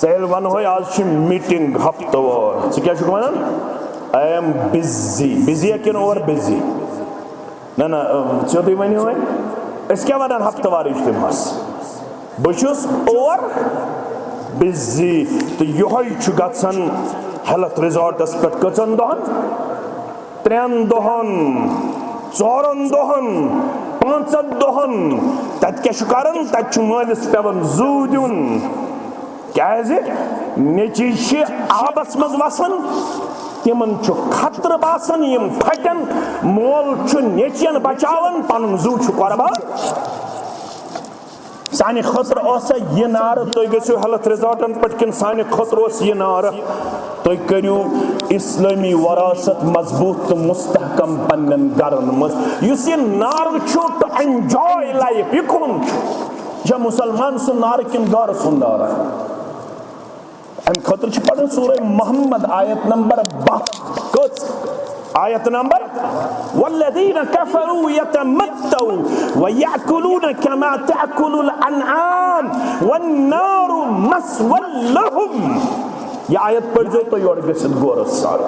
ژےٚ ونہٕ ہوے آز چھِ میٖٹِنٛگ ہفتہٕ وار ژٕ کیٛاہ چھُکھ وَنان آی ایم بِزی کِنہٕ اوور بِزی نہ نہ سیوٚدُے ؤنِو وۄنۍ أسۍ کیٛاہ وَنان ہفتہٕ وار اجتماعس بہٕ چھُس اوور بِزی تہٕ یِہوٚے چھُ گژھان ہیلتھ رِزاٹَس پٮ۪ٹھ کٔژَن دۄہَن 3 دۄہَن 4 دۄہَن 5 دۄہَن تَتہِ کیٛاہ چھُ کَران تَتہِ چھُ مٲلِس پٮ۪وان زوٗ دیُن کیٛازِ نیٚچِی چھِ آبَس منٛز وَسان تِمن چھُ خطرٕ باسان یِم پھٹن مول چھُ نیٚچِین بچاوان پَنُن زوٗ چھُ قۄربان سانہِ خٲطرٕ اوسا یہِ نعرٕ تُہۍ گٔژھِو ہیلتھ رِزاٹن پٮ۪ٹھ کِنہٕ سانہِ خٲطرٕ اوس یہِ نعرٕ تُہۍ کٔرِو اِسلٲمی وراثت مضبوٗط تہٕ مستحکم پننٮ۪ن گرن منٛز یُس یہِ نعرٕ چھُ ٹُو اٮ۪نجاے لایف یہِ کُن چھُ یہِ چھا مُسلمان سُنٛد نعرٕ کِنہٕ دورٕ سُنٛد نعرٕ امہِ خٲطرٕ چھِ پَرُن سورہ محمد آیت نمبر 12 کٔژ آیت نمبر والذین کفروا یتمتعوا ویأکلون کما تأکل الانعام والنار مثوی لهم یہ آیت پڑھ جو تو یور گژھِتھ غورس سان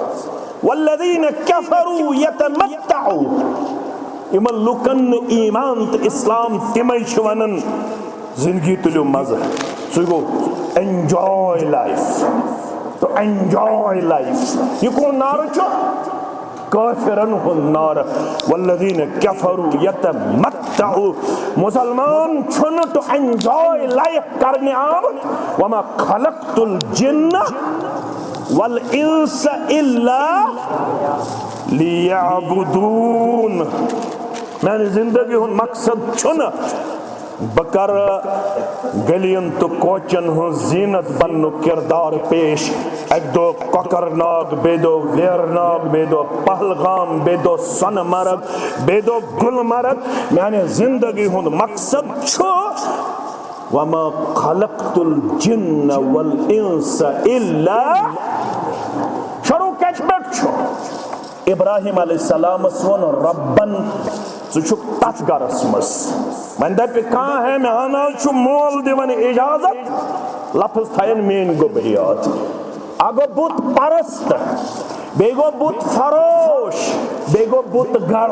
والذین کفروا یتمتعوا یِمن لُکن نہٕ ایمان تہٕ اسلام تِمے چھِ ونان زندگی تُلِو مزٕ سُہ گوٚو enjoy life to enjoy life یہ کون نعرہ چھُ کافرن ہُنٛد نعرہ والذین کفروا یتمتعوا مسلمان چھُنہٕ ٹو enjoy life کرنہِ آمُت وما خلقت الجن والانس الا لیعبدون میانہِ زندگی ہُنٛد مقصد چھُنہٕ بہٕ کرٕ گلین تہٕ کوچن ہٕنٛز زیٖنت بننُک کردار پیش اکہِ دۄہ کۄکر ناگ بیٚیہِ دۄہ ویرٕ ناگ بیٚیہِ دۄہ پہلگام بیٚیہِ دۄہ سۄنہٕ مرگ بیٚیہِ دۄہ گُلمرگ میانہِ زندگی ہُنٛد مقصد چھُ وما خلقت الجن والانس الا شروع کتہِ پٮ۪ٹھ چھُ ابراہیم علیہ السلامس ووٚن ربن ژٕ چھُکھ تتھ گرس منٛز وۄنۍ دپہِ کانٛہہ ہے مےٚ ہنا چھُ مول دِوان اجازت لفظ تھاین میٲنۍ گوٚو بہٕ یاد اکھ گوٚو بُت پرست بیٚیہِ گوٚو بُت فروش بیٚیہِ گوٚو بُت گر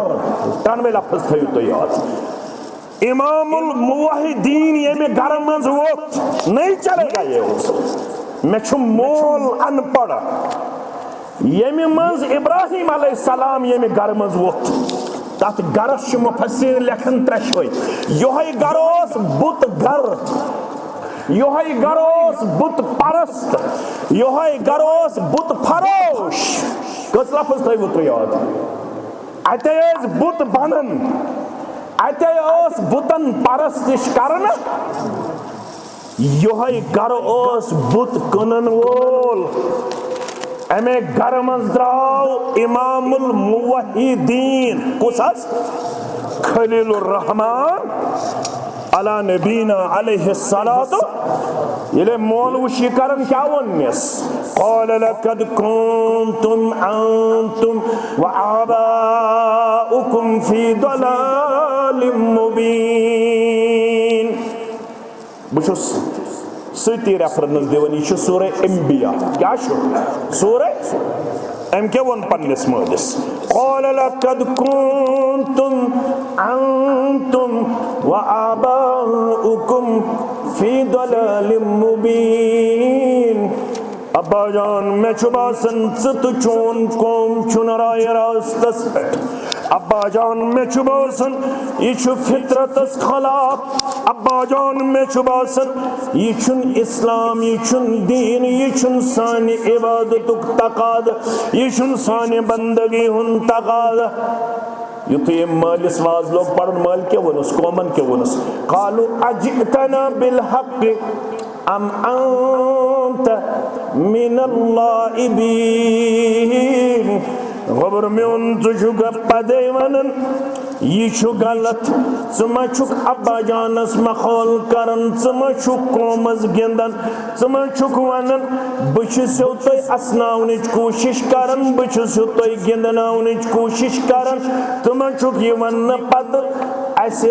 ترٛنوے لفظ تھٲیِو تُہۍ یاد امام الموحدین ییٚمہِ گرٕ منٛز ووٚتھ نہیں چلے گا یہ اوس مےٚ چھُ مول ان پڑھ ییٚمہِ منٛز ابراہیم علیہ السلام ییٚمہِ گرٕ منٛز ووٚتھ تتھ گرس چھِ مُفسِر لیکھان 3 یِہوٚے گرٕ اوس بُت گر یِہوٚے گرٕ اوس بُت پرست یِہوٚے گرٕ اوس بُت فروش کٔژ لفظ تھٲیوٕ تُہۍ یاد اتے ٲسۍ بُت بنان اتے اوس بُتن پرستش کرنہٕ یِہوٚے گرٕ اوس بُت کٕنن وول امے گرٕ منٛز درٛاو امام الموحدین کُس حظ خلیل الرحمان علی نبینا علیہ الصلاۃ ییٚلہِ مول وٕچھ یہِ کران کیٛاہ ووٚننس قال لقد كنتم انتم وآباؤكم في ضلال مبين بہٕ چھُس سۭتی ریفرنس دِوان یہِ چھُ سورہ انبیاء کیٛاہ چھُ سورہ أمۍ کیٛاہ ووٚن پننِس مٲلِس قال لقد كنتم أنتم وآباؤكم في ضلال مبين ابا جان مےٚ چھُ باسان ژٕ تہٕ چون قوم چھُنہٕ راے راستس پٮ۪ٹھ ابا جان مےٚ چھُ باسان یہِ چھُ فطرتس خلاف ابا جان مےٚ چھُ باسان یہِ چھُنہٕ اسلام یہِ چھُنہٕ دیٖن یہِ چھُنہٕ سانہِ عبادتُک تقاضہٕ یہِ چھُنہٕ سانہِ بندگی ہُنٛد تقاضہٕ یُتھُے أمۍ مٲلِس واز لوگ پرُن مٲلۍ کیٛاہ ووٚنُس قومن کیٛاہ ووٚنُس قالوا اجئتنا بالحق ام انت من اللاعبین خبر میون ژٕ چھُکھا پدے ونان یہِ چھُ غلط ژٕ ما چھُکھ ابا جانس مخول کران ژٕ ما چھُکھ قومس گِنٛدان ژٕ ما چھُکھ ونان بہٕ چھُسو تۄہہِ اسناونٕچ کوٗشش کران بہٕ چھُسو تۄہہِ گِنٛدناونٕچ کوٗشش کران ژٕ ما چھُکھ یہِ وننہٕ پتہٕ اسہِ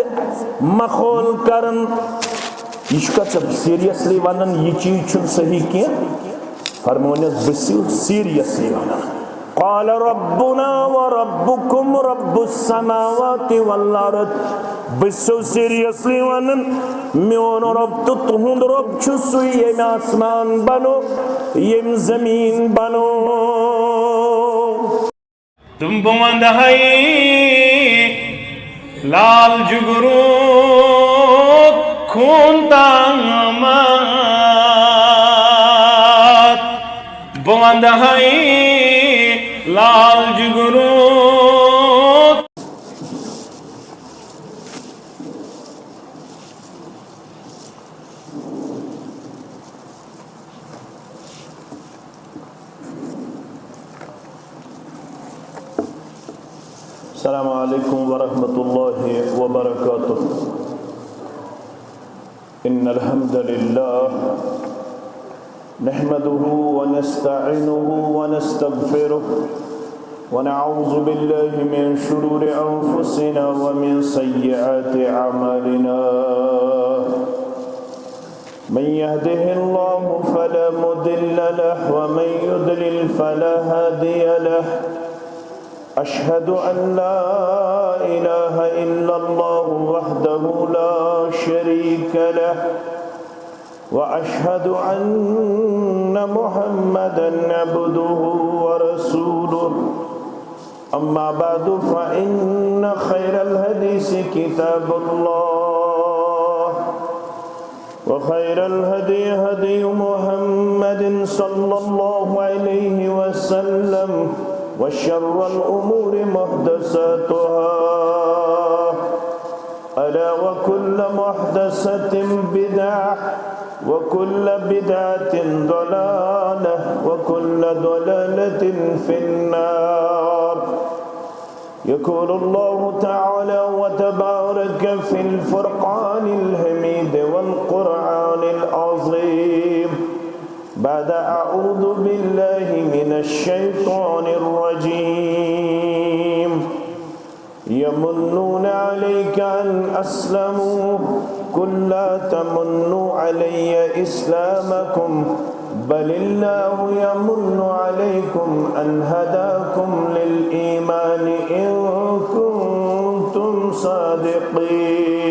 مخول کران یہ سیریسلی ونان یہ چیز چھن صحیح کی فرمونس بسیو سیریسلی ونان قال ربنا وربكم رب السماوات والارض بسو سیریسلی ونان میون رب تو تہند رب چھو سوی یم آسمان بنو یم زمین بنو تم بوندہائی لال جگرو خون تامات بوندہائی لال جگرو السلام علیکم ورحمۃ اللہ وبرکاتہ ان الحمد للہ نحمده ونستعینه ونستغفره ونعوذ باللہ من شرور انفسنا ومن سیئات اعمالنا من يهده الله فلا مضل له ومن يضلل فلا هادي له أشهد أن لا إله إلا الله وحده لا شريك له وأشهد أن محمدًا عبده ورسوله أما بعد فإن خير الحديث كتاب الله وخير الهدي هدي محمد صلى الله عليه وسلم وشر الأمور محدثاتها ألا وكل محدثة بدعة وكل بدعة ضلالة وكل ضلالة في النار يقول الله تعالى وتبارك في الفرقان الحميد والقرآن العظيم بعد أعوذ بالله من الشيطان الرجيم يمنون عليك أن أسلموا قل لا تمنوا علي إسلامكم بل الله يمن عليكم أن هداكم للإيمان إن كنتم صادقين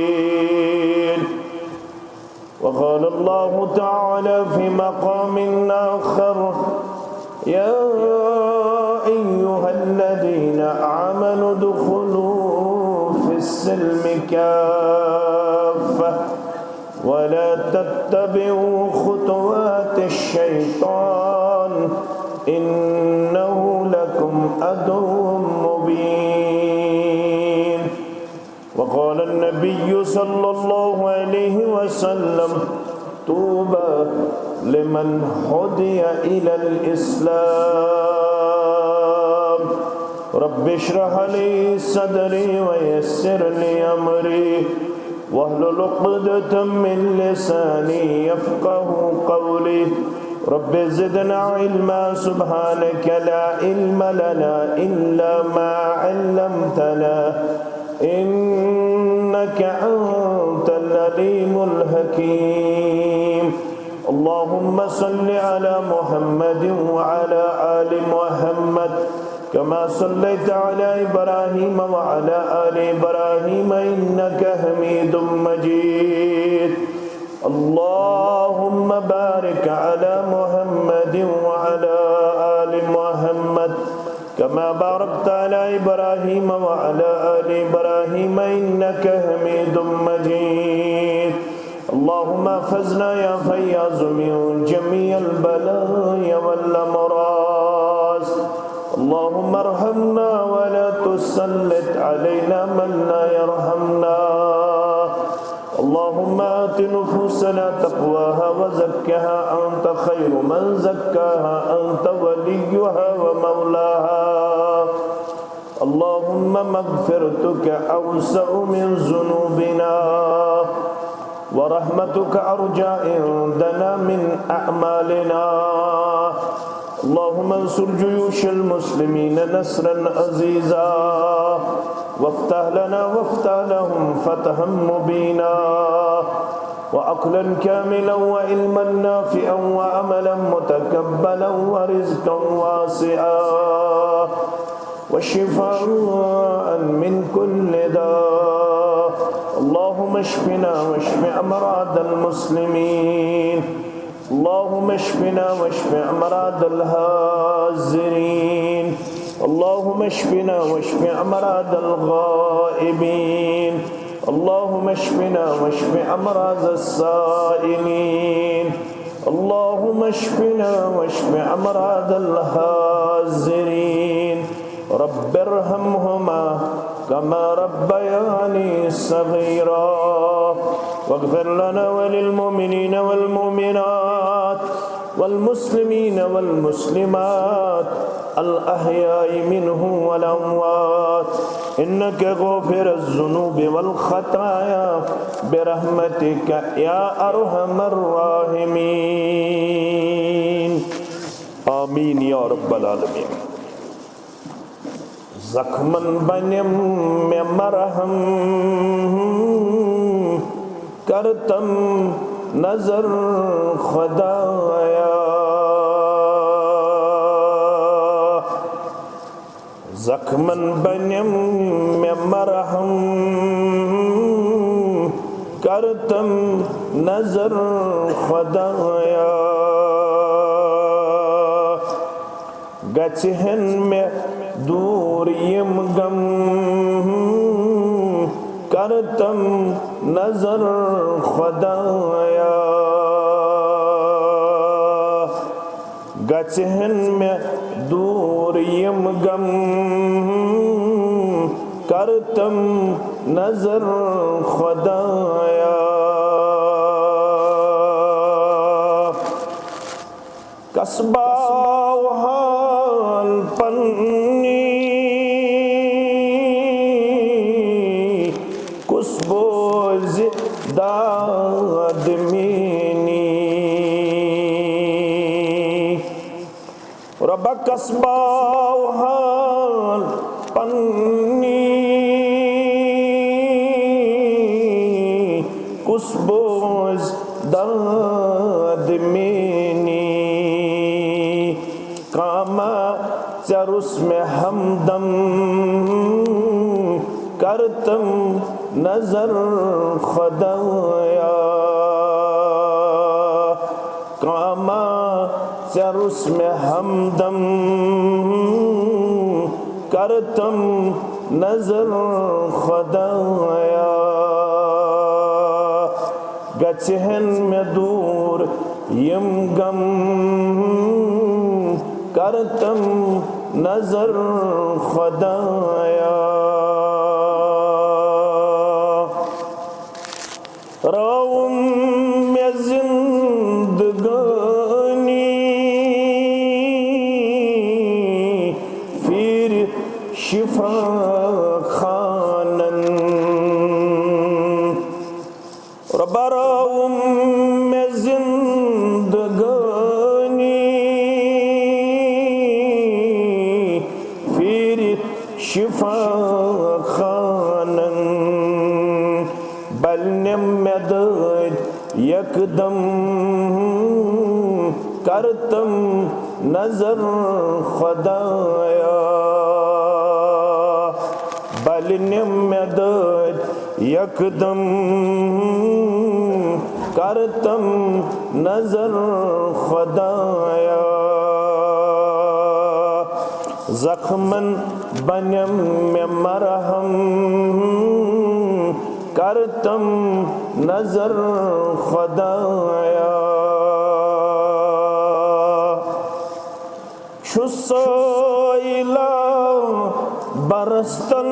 وقال الله تعالى في مقام آخر يا أيها الذين آمنوا ادخلوا في السلم كافة ولا تتبعوا خطوات الشيطان إنه لكم عدو مبين وقال النبي صلى الله عليه وسلم طوبى لمن هدي إلى الإسلام رب اشرح لي صدري ويسر لي أمري واحلل عقدة من لساني يفقه قولي رب زدنا علما سبحانك لا علم لنا إلا ما علمتنا إنك أنت العليم الحكيم اللهم صل على محمد وعلى آل محمد كما صليت على إبراهيم وعلى آل إبراهيم إنك حميد مجيد اللهم بارك على محمد وعلى آل محمد كما باركت على إبراهيم وعلى آل إبراهيم إنك حميد مجيد اللهم احفظنا يا فياض من جميع البلايا والأمراض اللهم ارحمنا ولا تسلط علينا من لا يرحمنا اللهم آت نفوسنا تقواها وزكها أنت خير من زكاها أنت وليها ومولاها اللهم مغفرتك أوسع من ذنوبنا ورحمتك أرجى عندنا من أعمالنا اللهم انصر جيوش المسلمين نصرا عزيزا وافتح لنا وافتح لهم فتحا مبينا وعقلا كاملا وعلما نافعا وعملا متقبلا ورزقا واسعا وشفاء من كل داء. اللهم اشفنا واشف أمراض المسلمين. اللهم اشفنا واشف أمراض الهازرين. اللهم اشفنا واشف أمراض الغائبين. اللهم اشفنا واشف أمراض السائلين. اللهم اشفنا واشف أمراض الهازرين. رب ارحمهما كما ربياني صغيرا. واغفر لنا وللمؤمنين والمؤمنات والمسلمين والمسلمات الأحياء منهم والأموات إنك غافر الذنوب والخطايا برحمتك يا أرحم الراحمين. آمین یا رب العالمین. زخمن بنیم میں مرہم کرتم نظر خدایا. زخمن بنیم میں مرہم کرتم نظر خدایا. گچہن میں دور یم غم کرتم نظر خدایا. گچہن میں دور یم غم کرتم نظر خدایا. قصبہ و حال پنی کسبوز داد مینی. رب قصبہ و حال پنی کسبوز داد مینی. کاما چرس میں ہمدم کرتم نظر خدایا. کاما چرس میں ہمدم کرتم نظر خدایا. گچہن میں دور یم غم کرتم نظر خدایا. روم میں زندگانی پھر شفا خانن. رب روم میں زندگانی پھر شفا خانن. بلنم مدد یکدم کرتم نظر خدایا. بلنم مدد یکدم کرتم نظر خدایا. زخمن بنیم میں مرہم کرتم نظر خدایا. چھو سائلہ برستن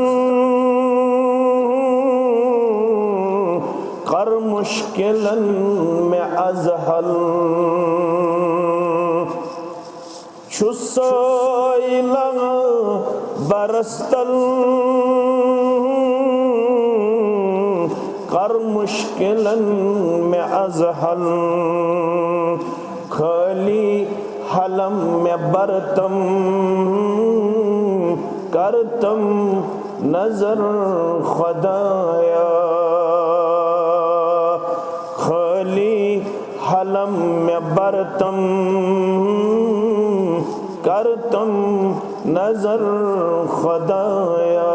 کر مشکلن میں ازحل. چھو سائلہ برستن کر مشکلن میں ازحل. خالی حلم میں برتم کرتم نظر خدایا. کرتم نظر خدایا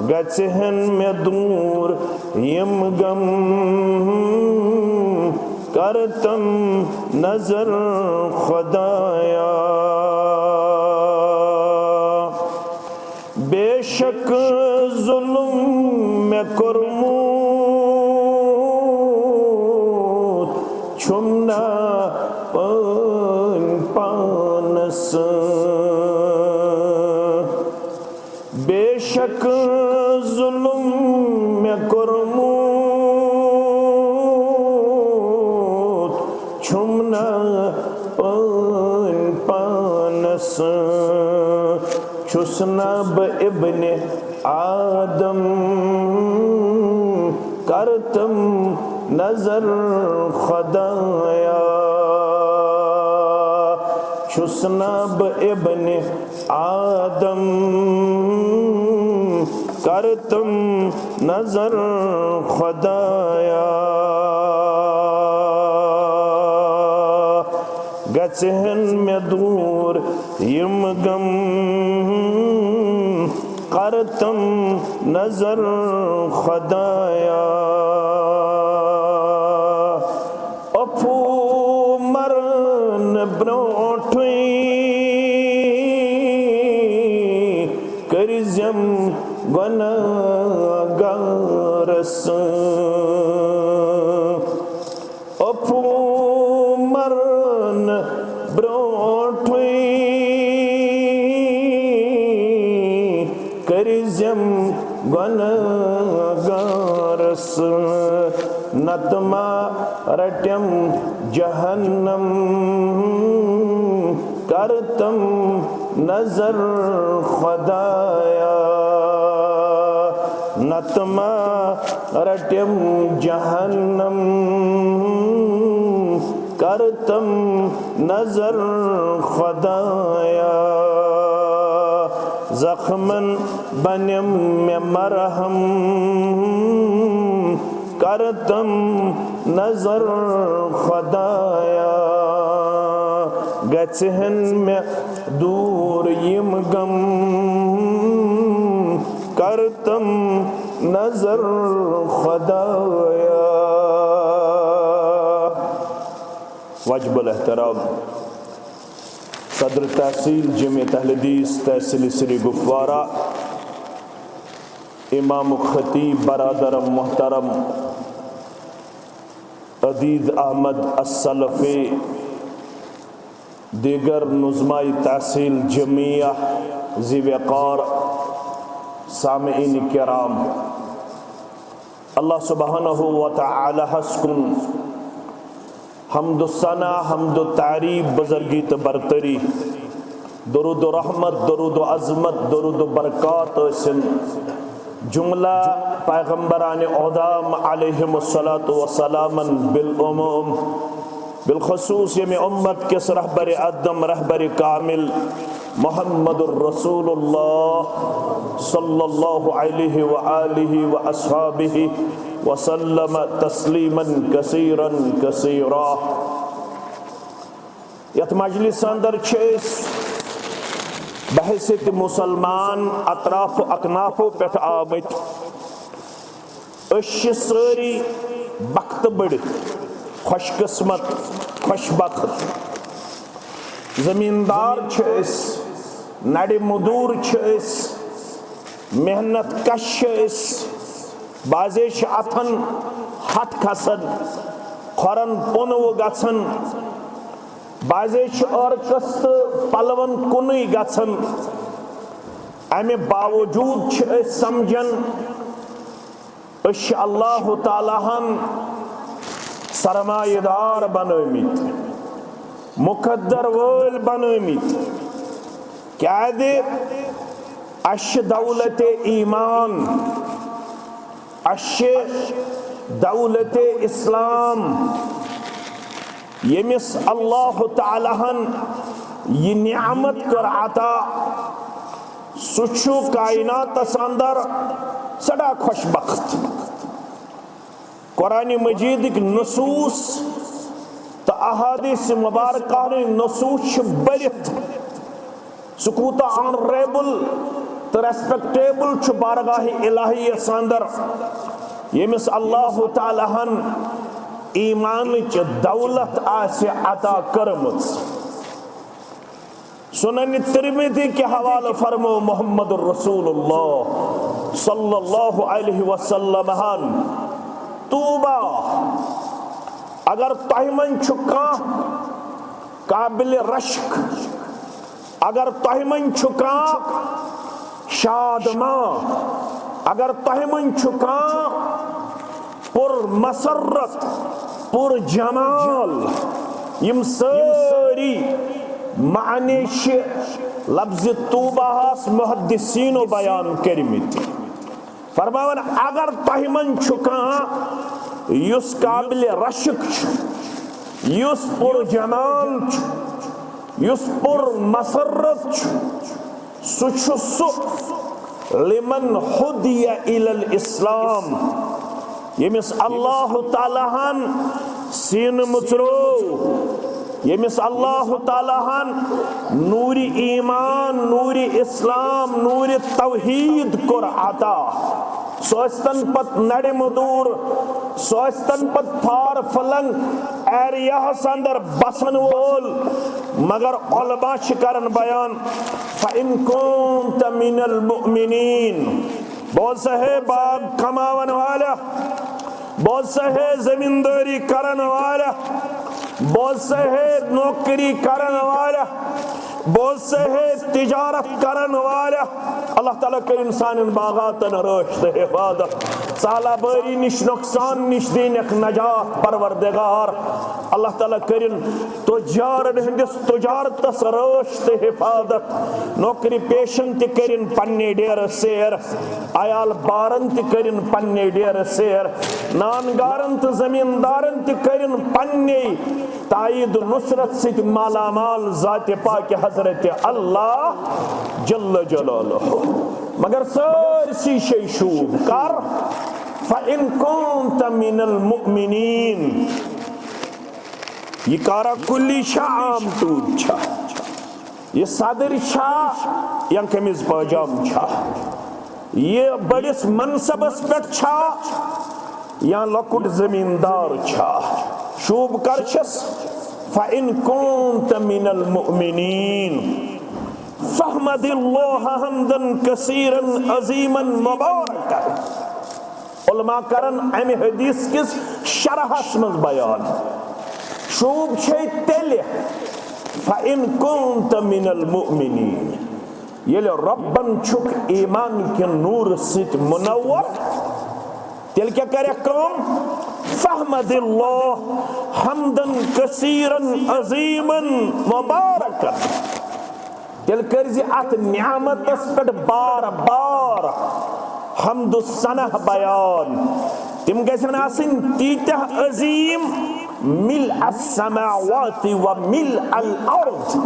گژھن مے دور یم غم کرتم نظر خدایا بے شک ظلم میں کورمت چھمنا پانس بے شک ظلم میں کورمت چھمنا پانس چھسنا ابن آدم کرتم نظر خدایا چھسنا ابن آدم کرتم نظر خدایا گژھن مے دور یم غم کرتم نظر خدایا اپو مرن برونٹھوئی کرزم گناہگارس اپو مرن برونٹھوئی کرزم گناہگارس نتما رٹم جہنم کرتم نظر خدایا نتما رٹم جہنم کرتم نظر خدایا زخمن بنم میں مرہم کرتم نظر خدایا گژھن میں دور یم غم کرتم نظر خدایا واجب الاحترام صدر تحصیل جامعۃ اہل حدیث تحصیل سری گفوارہ امام خطیب برادر محترم عدید احمد السلفی دیگر نظمائی تحصیل جمعیہ ذی وقار سامعین کرام اللہ سبحانہ و تعالی حسکن حمد و ثنا حمد و تعریف بزرگی برتری درود و رحمت درود و عظمت درود و برکات سن جملہ پیغمبران اعظم علیہم السلام بالعموم بالخصوص یہ امت کس رہبر ادم رہبر کامل محمد الرسول اللہ صلی اللہ علیہ وآلہ وآصحابہ وسلم تسلیما کثیرا کثیرا یت مجلس اندر چھس بحثیت مسلمان اطراف و اکنافو پیٹھ آمت اشی ساری بخت بڑ خوش قسمت خوش بخت زمیندار چھس نڑ مدور چھس محنت کش چھس بازے اتھن ہتھ کھسن کھورن پونو گژھن بازے عرقس تو پلون کنی گژھن امہ باوجود سمجھن اللہ تعالیٰ ہن سرمایہ دار بنٲمِتۍ مقدر وٲلۍ بنٲمِتۍ کیٛازِ اَسہِ چھِ دولت ایمان اَسہِ چھِ دولت اسلام ییٚمِس اللہ تعالیٰ ہن یہ نعمت کر عطا سُہ چھُ کائناتس اندر سڑا خوش بخت قرآن مجید نصوص تو احادیث مبارکہ نے نصوص برت سکوتا آنریبل تو ریسپیکٹیبل چھ بارگاہ الہی اندر یمس اللہ تعالیٰ ہن ایمان چ دولت آسے عطا کرمت. سنن ترمذی کے حوالہ فرمو محمد الرسول اللہ صلی اللہ علیہ وسلم ہن توبہ اگر تہ من چھکا قابل رشک، اگر تہ من چھکا شادماں، اگر تہ من چھکا پر مسرت پر جمال، یم ساری معنی لفظ توبہ محدثین و بیان کرمت. فرماون اگر تہ من چھکا یس قابل رشک یس پر جمال یس پر مسرت سو لمن ہدی الی الاسلام یمس اللہ تعالیٰ ہن سین مچرو، یمس اللہ تعالیٰ ہن نور ایمان، نور اسلام، نور توحید کر عطا. سوستن پت نڑ مدور، سوستن پت پھار فلنگ ایریاہس اندر بسن وول، مگر علماء شکرن بیان فَإِن كُنْتَ مِنَ الْمُؤْمِنِينَ، بہت سے ہے باغ کماون والا، بہت سے ہے زمینداری کرن والا، بہت سے ہے نوکری کرن والا، بہت سے ہے تجارت کرن والا. اللہ تعالیٰ کہ انسان ان باغاتن رشد حفاظت سالہ باری نش نقصان نش دینک نجات پروردگار. اللہ تعالیٰ کرن تجارن ہندس تجارتس رشد حفاظت، نوکری پیشن تی کرن پنی ڈیر سیر، عیال بارن تی کرن پنی ڈیر سیر، نانگارن تی زمیندارن تی کرن پنی تائید نصرت ست مالا مال ذات پاک حضرت اللہ جل جلالہ. مگر سرسی شئی شوب کر فَإِن كُنْتَ مِنَ الْمُؤْمِنِينَ، یہ کارا کلی شاہ عام تود چھا، یہ صدر چھا یا کمیز پاجام چھا، یہ بڑیس منصبس پیٹ چھا یا لکٹ زمیندار چھا. شوب کرچس فَإِن كُنْتَ مِنَ الْمُؤْمِنِينَ فَحْمَدِ اللَّهَ حَمْدًا كَثِيرًا عَظِيمًا مُبَارَكًا. علماء کرن امی حدیث کس شرح اسمز بیان شوب چھے تیلے فَإِن كُنْتَ مِنَ الْمُؤْمِنِينَ یہ لئے ربن چھک ایمان کے نور ست منور تیل کیا کرے کام فَحْمَدِ اللَّهَ حَمْدًا كَثِيرًا عَظِيمًا مُبَارَكًا. تیل کرزی ات نعمت اس پر بار بار حمد السنہ بیان. تم گیسن آسن تیتہ عظیم ملء السماوات و ملء الارض.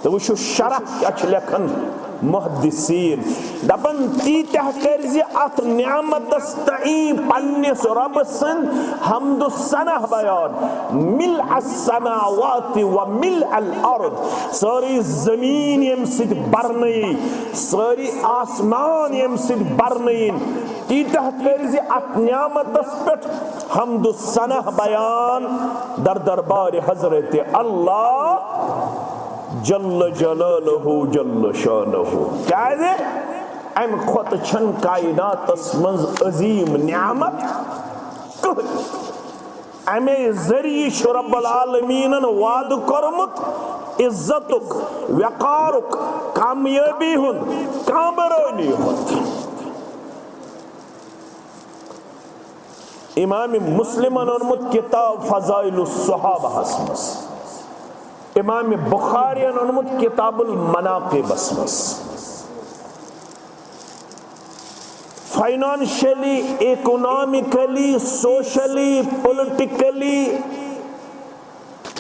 تو وہ شو شرح اچھ لکھن محدثین دبن تیتہ کرزی ات نعمت استعین پنس رب سن حمد السنہ بیان ملء السماوات و ملء الارض. ساری زمین یم سید برنئی، ساری آسمان یم سید برنئی تیتہ کرزی ات نعمت اسپٹ حمد السنہ بیان در دربار حضرت اللہ جل جلالہ جل شانہ. کیا ہے ام خط چھن کائنات اسمز عظیم نعمت امی ذریعہ رب العالمین وعد کرمت عزتک وقارک کامیابی ہن کامرانی ہن. امام مسلم انمت کتاب فضائل الصحابہ اسمس، امام بخاری انمت کتاب المناقب اسمس. فائنانشلی، اکنامکلی، سوشلی، پولیٹیکلی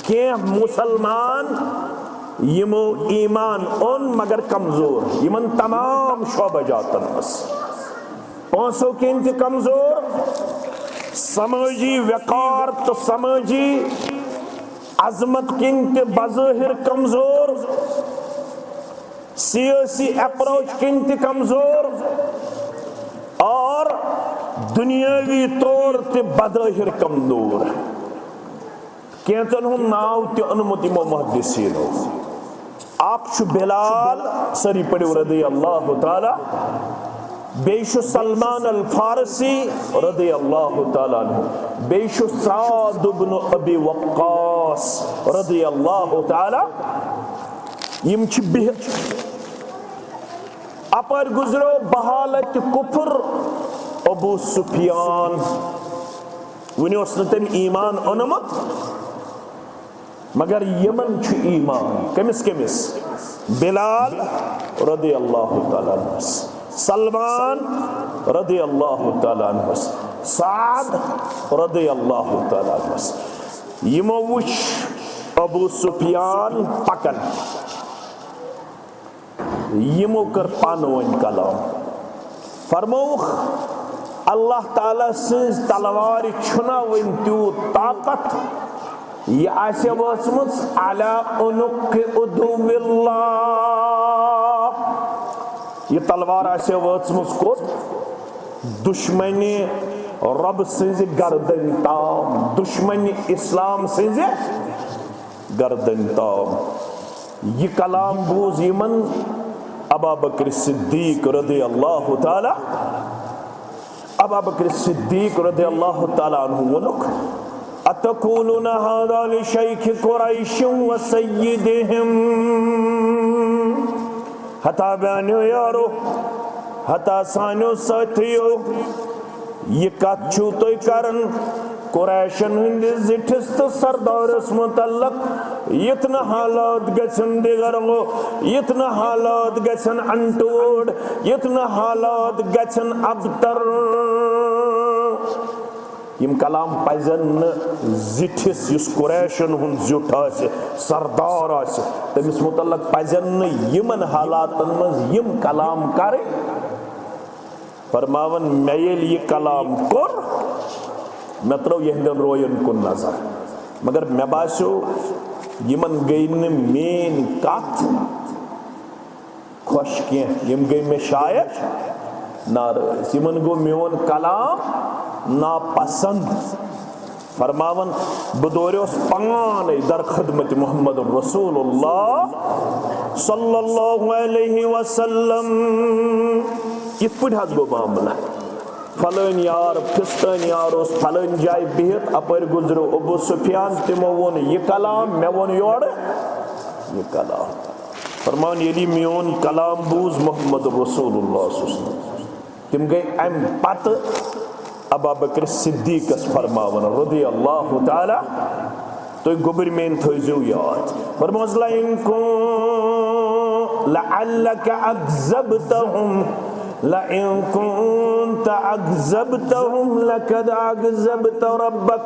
کہ مسلمان یمو ایمان ان مگر کمزور یمن تمام شعبہ جاتن بس پانسوں کے انتی کمزور، سمجھی وقار تو سمجھی عظمت کن تہ بظاہر کمزور، سیاسی اپروچ کن تہ کمزور، اور دنیاوی طور تہ بظاہر کمزور۔ کینچن ہن ناو تہ انمت یمو محدثینو۔ اکھ چھ بلال، سری پڑھو رضی اللہ تعالی، بیش سلمان الفارسی رضی اللہ تعالیٰ عنہ، بیش سعد بن ابی وقاص رضی اللہ تعالیٰ، یم چھ بہت اپر گزرو بحالت کفر ابو سفیان، ونی اس نے تم ایمان اونمت مگر یمن چھ ایمان کمس کمس؟ بلال رضی اللہ تعالیٰ عنہ، سلمان رضی اللہ تعالیٰ عنہ، سعد رضی اللہ تعالیٰ عنہ۔ یمو وچ ابو سفیان پکن، یمو کر پانوین کلام، فرموخ اللہ تعالیٰ سنز تلوار چھنا ون تیوت طاقت یہ آسے واسمت علی عنق عدو اللہ، یہ تلوار آسے واسمت کو دشمنی رب سنز گردن تام، دشمنی اسلام سنز گردن تام۔ یہ کلام بوز یمن ابا بکر صدیق رضی اللہ تعالی، ابا بکر صدیق رضی اللہ تعالی عنہ ونک اتقولون هذا لشیخ قریش و سیدہم، حتا بیانیو یارو، حتا سانیو ساتھیو، یہ کت چھو توی کرن قریشن ہندی زٹھست سردارس متعلق، یتنا حالات گچن دیگر گو، یتنا حالات گچن انٹوڑ، یتنا حالات گچن ابتر۔ یم کلام پزن زٹھس یس قریشن ہن زٹ آسے، سردار آسے، تمس متعلق پزن یمن حالاتن مز یم کلام کرے۔ فرماون میل یہ کلام کر میں ترو یہندن روین کن نظر، مگر میں باسو یمن گئی مین کت خوش کیا، یم گئی میں شاید ناراض، یمن گو میون کلام ناپسند۔ فرماون بدوریوس پانے در خدمت محمد رسول اللہ صلی اللہ علیہ وسلم۔ کت پہ حد گو معاملہ، فلن یار پھستن یار اس فلن جائے بہت اپر گزرو ابو سفیان تمو ون یہ کلام، میں ون یور یہ کلام۔ فرمان یلی میون کلام بوز محمد رسول اللہ صلی اللہ علیہ وسلم، تم گئی ام پت ابا بکر صدیق اس فرماون رضی اللہ تعالی، تو گبر میں تھوزو یاد۔ فرموز لئن کن لعلک اکذبتہم، لئن كنت اکذبتہم لقد اکذبت ربک۔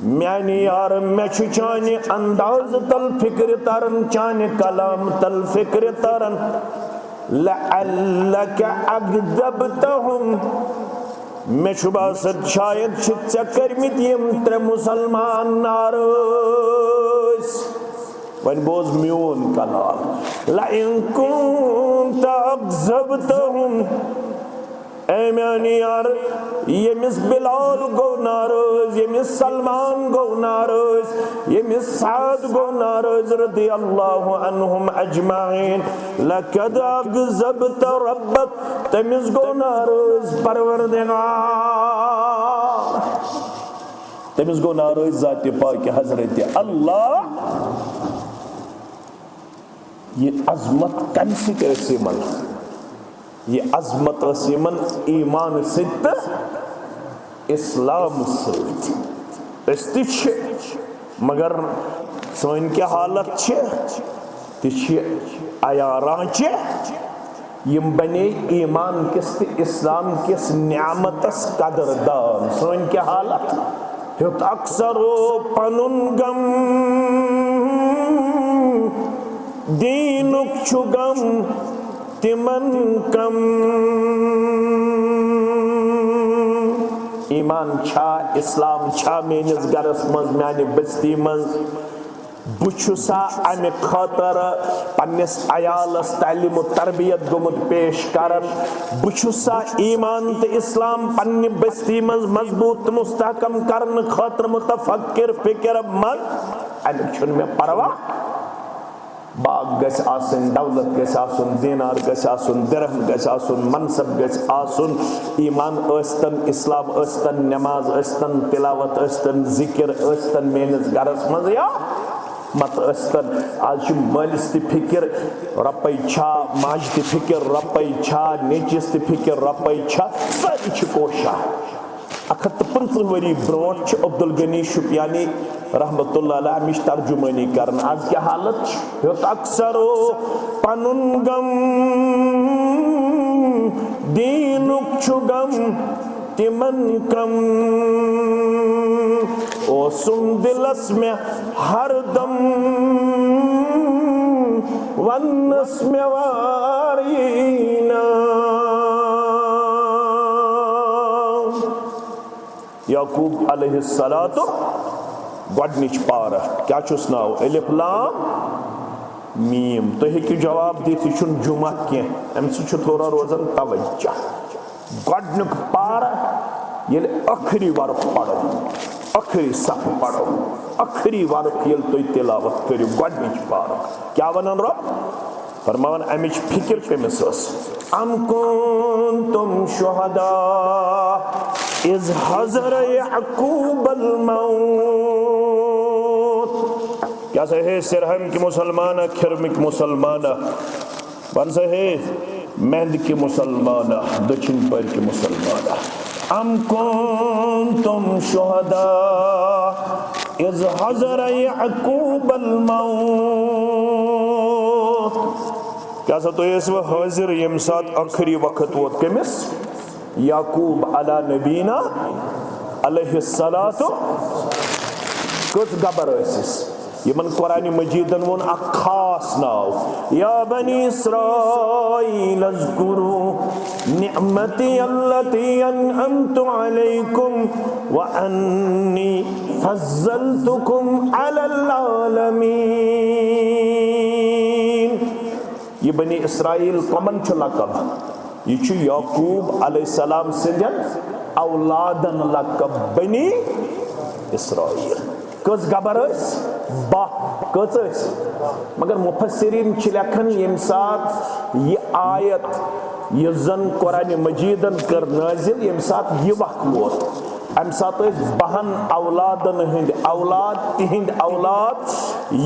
میانی یار میں چھو چانے انداز تل فکر ترن، چانے کلام تل فکر ترن، لعلک اکذبتہم، میں شباست شاید چھت چکر میتیم تر مسلمان ناروز۔ وین بوز میون کلام، لئن کنت اکذبتہم، اے میانی یار یمس بلال گو ناروز، یمس سلمان گو ناروز، یمس سعد گو ناروز رضی اللہ عنہم اجمعین، لقد اکذبت ربک، تمس گو ناروز پروردگار، تمس گو ناروز ذات پاک حضرت اللہ۔ یہ عظمت کم سی کیسے من، یہ عظمت سیمن ایمان ست اسلام ست استچ، مگر سوئن کی حالت چھے تچھ آیاران چھے، یم بنے ایمان کس اسلام کس نعمتس قدردان، سوئن کی حالت ہت اکثر پنن گم، دینک چھو گم تمن کم۔ ایمان چھا اسلام چھا میانس گرس مز میانہ بستی مز بچھسا امہ خاطر پنس عیالس تعلیم و تربیت گمت پیش کرن بچھسا ایمان تو اسلام پنہ بستی مز مضبوط مستحکم کرن خاطر متفکر فکر مند امیک چھن میں پرواہ باغ گژھِ آسن دولت گژھِ آسن دینار گژھِ آسن درہم گژھِ آسن منصب گژھِ آسن ایمان ٲسۍتن اسلام ٲسۍتن نماز ٲسۍتن تلاوت ٲسۍتن ذکر ٲسۍتن میٲنِس گرس منٛز یا مت ٲسۍتن آز چھُ مٲلِس تہِ فِکر رۄپے چھا ماجہِ تہِ فِکر رۄپے چھا نیٚچوِس تہِ فِکر رۄپے چھا سٲری چھِ کوشاں 150 ؤری برونٛٹھ چھُ عبدالغنی شُپیانی رحمت اللہ علیہ امِچ ترجمٲنی کرن آز کیٛاہ حالت چھِ یوٚت اکثرو پنُن غم دیٖنُک چھُ غم تِمن کم اوسُم دِلس مےٚ ہردم وننس مےٚ واری نام یعقوب علیہ الصلوۃ گۄڈنِچ پارہ کیٛاہ چھُس ناو الف لام میم تُہۍ ہیٚکِو جواب دِتھ یہِ چھُنہٕ جمعہ کینٛہہ اَمہِ سۭتۍ چھُ تھوڑا روزان توجہ گۄڈنیُک پارہ ییٚلہِ ٲخری ورق پرو ٲخری صف پرو ٲخری ورق ییٚلہِ تُہۍ تلاوت کٔرِو گۄڈنِچ پارہ کیٛاہ وَنان رۄب فرماوان اَمِچ فِکر کٔمِس ٲس ام کنتم شہداء اذ حضر یعقوب الموت کیا سے ہے سرہم کی مسلمانہ کھرمک مسلمانہ بن سے ہے مہند کی مسلمانہ دچن پر کی مسلمانہ ام کنتم شہداء اذ حضر یعقوب الموت کیا سا تو اس وہ حاضر یم ساتھ آخری وقت ووت کمس یعقوب علی نبینا علیہ الصلوۃ کس گبر ٲسِس یمن قرآن مجیدن وون اکھ خاص ناو یا بنی اسرائیل اذکروا نعمتی التی انعمت علیکم وانی فضلتکم علی العالمین یہ بنی اسرائیل کمن چھُ لقب یہ چھُ یعقوب علیہ السلام سندین اولادن لقب بنی اسرائیل کس گبر ٲسۍ باہ کٔژ ٲسۍ مگر مفسرین چھِ لیکھان ییٚمہِ ساتہٕ یہِ آیت یُس زن قرآن مجیدن کٔر نٲزِل ییٚمہِ ساتہٕ یہِ وقت ووت امہِ ساتہٕ ٲسۍ 10 اولادن ہٕنٛدۍ اولاد تِہنٛدۍ اولاد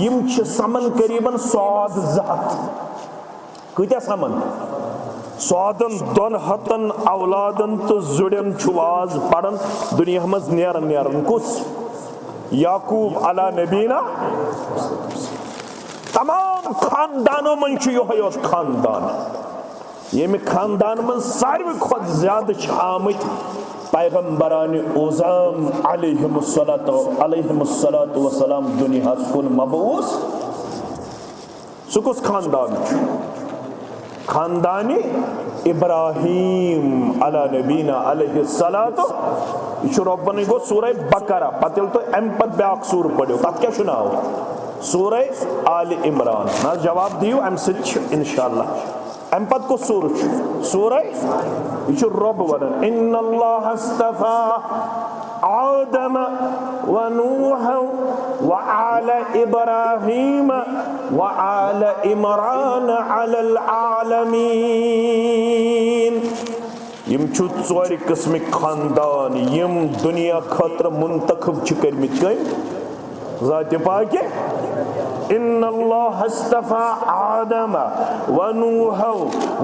یِم چھِ سمن قریباً 100 کۭتیاہ سمن 100 اولادن تہٕ زُرٮ۪ن چھُ واز پران دُنیا منٛز نیران کُس یعقوب علی نبینا تمام خاندانوں من چھُ یِہوٚے یوت خاندان ییٚمہِ خاندان منٛز ساروی کھۄتہٕ زیادٕ چھِ آمٕتۍ پیغمبرانِ اعظام علیہم الصلاۃ وسلام دُنیاہس کُن مبعوث سُہ کُس خاندان چھُ خاندانِ ابراہیم علی نبینا علیہ الصلوۃ یہ چھُ رۄبنٕے گوٚو سورہ بقرہ پتہٕ ییٚلہِ تُہۍ اَمہِ پتہٕ بیٛاکھ سوٗر پٔرِو تتھ کیٛاہ چھُ ناو سورہ آلِ عمران نہ جواب دِیِو اَمہِ سۭتۍ چھُ انشاءاللہ اَمہِ پتہٕ کُس سوٗر چھُ سورہ یہ چھُ رۄب ونان ان اللہ اصطفیٰ آدم ونوحا وآل ابراہیم وآل عمران علی العالمین یم چھُ ژورِ قٕسمٕکۍ خاندان یم دنیا خٲطرٕ منتخب چھِ کٔرمٕتۍ کٔمۍ ذاتِ پاکہِ ان اللہ اصطفیٰ آدم ونوحا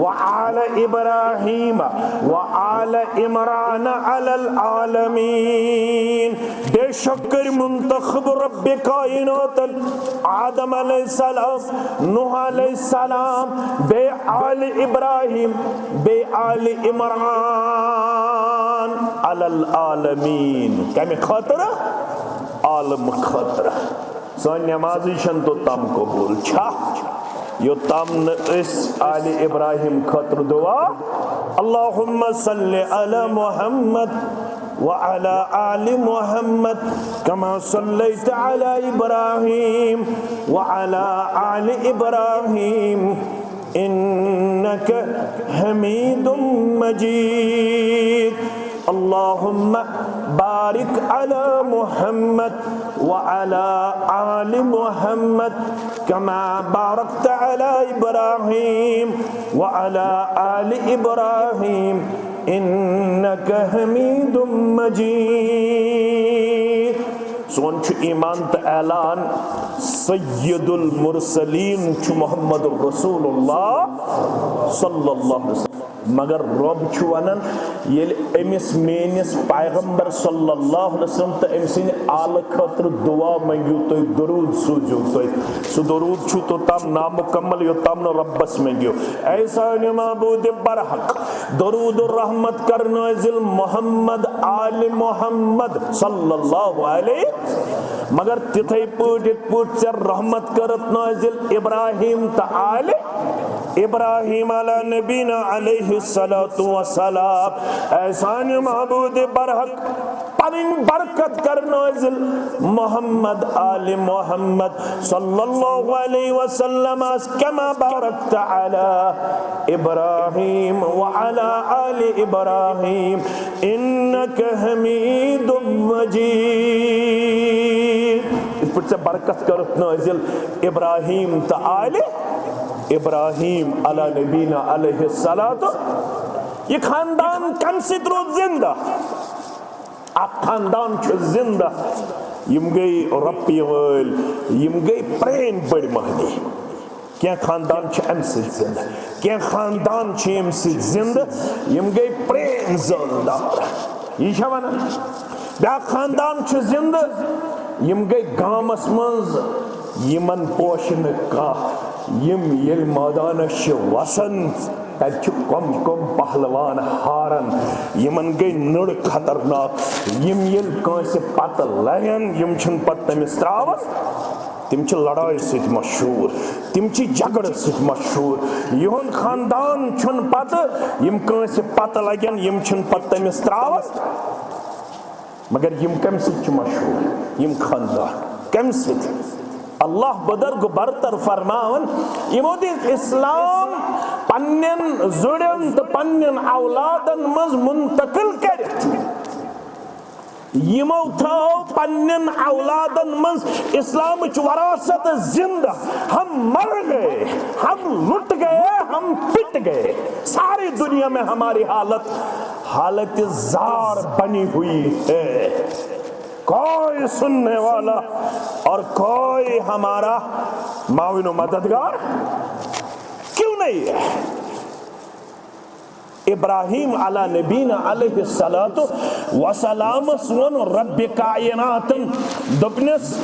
وآل ابراہیم وآل عمران علی العالمین بے شک کٔرۍ منتخب رب کائنات آدم علیہ السلام نوح علیہ السلام بیٚیہِ آلِ ابراہیم بیٚیہِ آلِ عمران علی العالمین کمہِ خٲطرٕ عالم خٲطرٕ سٲنۍ نٮ۪مازٕے چھنہٕ توٚتام قبوٗل چھا یوٚتام نہٕ أسۍ آلِ ابراہیم خٲطرٕ دُعا اللہُمَّ صلی علی محمد وعلى آل محمد كما صليت على إبراهيم وعلى آل إبراهيم إنك حميد مجيد اللهم بارك على محمد وعلى آل محمد كما باركت على إبراهيم وعلى آل إبراهيم إنك حميد مجيد سون چھ ایمان تا اعلان سید المرسلین چھ محمد رسول اللہ صلی اللہ علیہ وسلم مگر رب چھ ونن یل امس مینس پیغمبر صلی اللہ علیہ وسلم تا امسین آل خطر دعا منگیو تو درود سوجو تو سو درود چھو تو تام نامکمل یو تام نو ربس منگیو ایسا معبود برحق درود الرحمت کر نازل محمد آل محمد صلی اللہ علیہ مگر تتھائی پوٹ سے رحمت کرت نازل ابراہیم تا آل ابراہیم علی نبینا علیہ السلام احسان معبود برحق پنن برکت کر نازل محمد آل محمد صلی اللہ علیہ وسلم کما بارکت علی ابراہیم وعلی آل ابراہیم انک حمید مجید اس پر سے برکت کرت نازل ابراہیم تا آل ابراہیم علی نبینا علیہ السلام یہ خاندان کم سے درود زندہ آپ خاندان چھو زندہ یم گئی رپی ویل یم گئی پرین بڑی مہدی کیا خاندان چھو ام سے زندہ کیا خاندان چھو ام سے زندہ یم گئی پرین زندہ یہ شوانا بیا خاندان چھو زندہ یم گئی گامس منز یمن پوشن کا یم یل مادان وسن تب کم کم پہلوان ہارن یمن گئی نڑ خطرناک یم یل کنس پتہ لگن یم چھن پتہ تمس تراون تم چھ لڑائی سۭتۍ مشہور تم چھ جھگڑ سۭتۍ مشہور یہن خاندان چھن پتہ یم کنس پتہ لگن یم چھن پتہ تمس تراون مگر یم کم سۭتۍ چھ مشہور یم خاندان کم سۭتۍ اللہ بدرگ برتر فرماون یمو دیس اسلام پنن زڑن تو پنن اولادن مز منتقل کرت یمو تھو پنن اولادن مز اسلام چ وراثت زندہ ہم مر گئے ہم لٹ گئے ہم پٹ گئے ساری دنیا میں ہماری حالت زار بنی ہوئی ہے کوئی سننے والا اور کوئی ہمارا معاون و مددگار کیوں نہیں ہے ابراہیم علی نبینا علیہ السلام سون رب کائناتن دپنس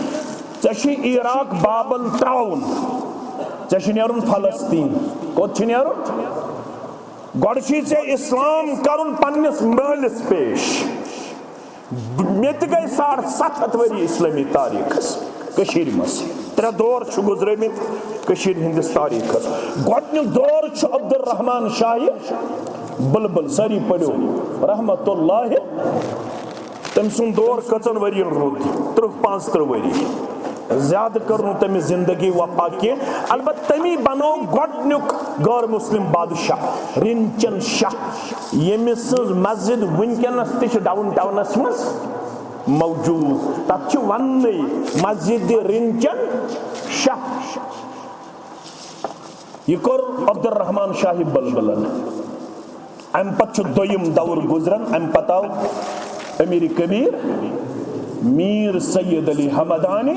چشی عراق بابل تراؤن چشی نیرون فلسطین کوت چھ نیرون گوڑشی سے اسلام کرن پنس مالس پیش میت گئی 750 وری اسلامی تاریخ کشیر مس 3 دور چھ گزرے میں کشیر ہندس تاریخ گوڑنیک دور چھ عبد الرحمن شاہی بلبل ساری پڑھو رحمت اللہ تم سن دور کچن وری رود 35 وری زیادہ کرنو تمی زندگی وفا کی البت تمی بنو گوڑنیک غیر مسلم بادشاہ رنچن شاہ یمس مسجد ونکنس تہ ڈاؤن ٹاؤنس مز موجود تب چھ وننی مسجد رنچن شاہ یہ کور عبد الرحمن شاہی بلبلن ام پت دویم دور گزرن ام پتاو امیر کبیر میر سید علی حمدانی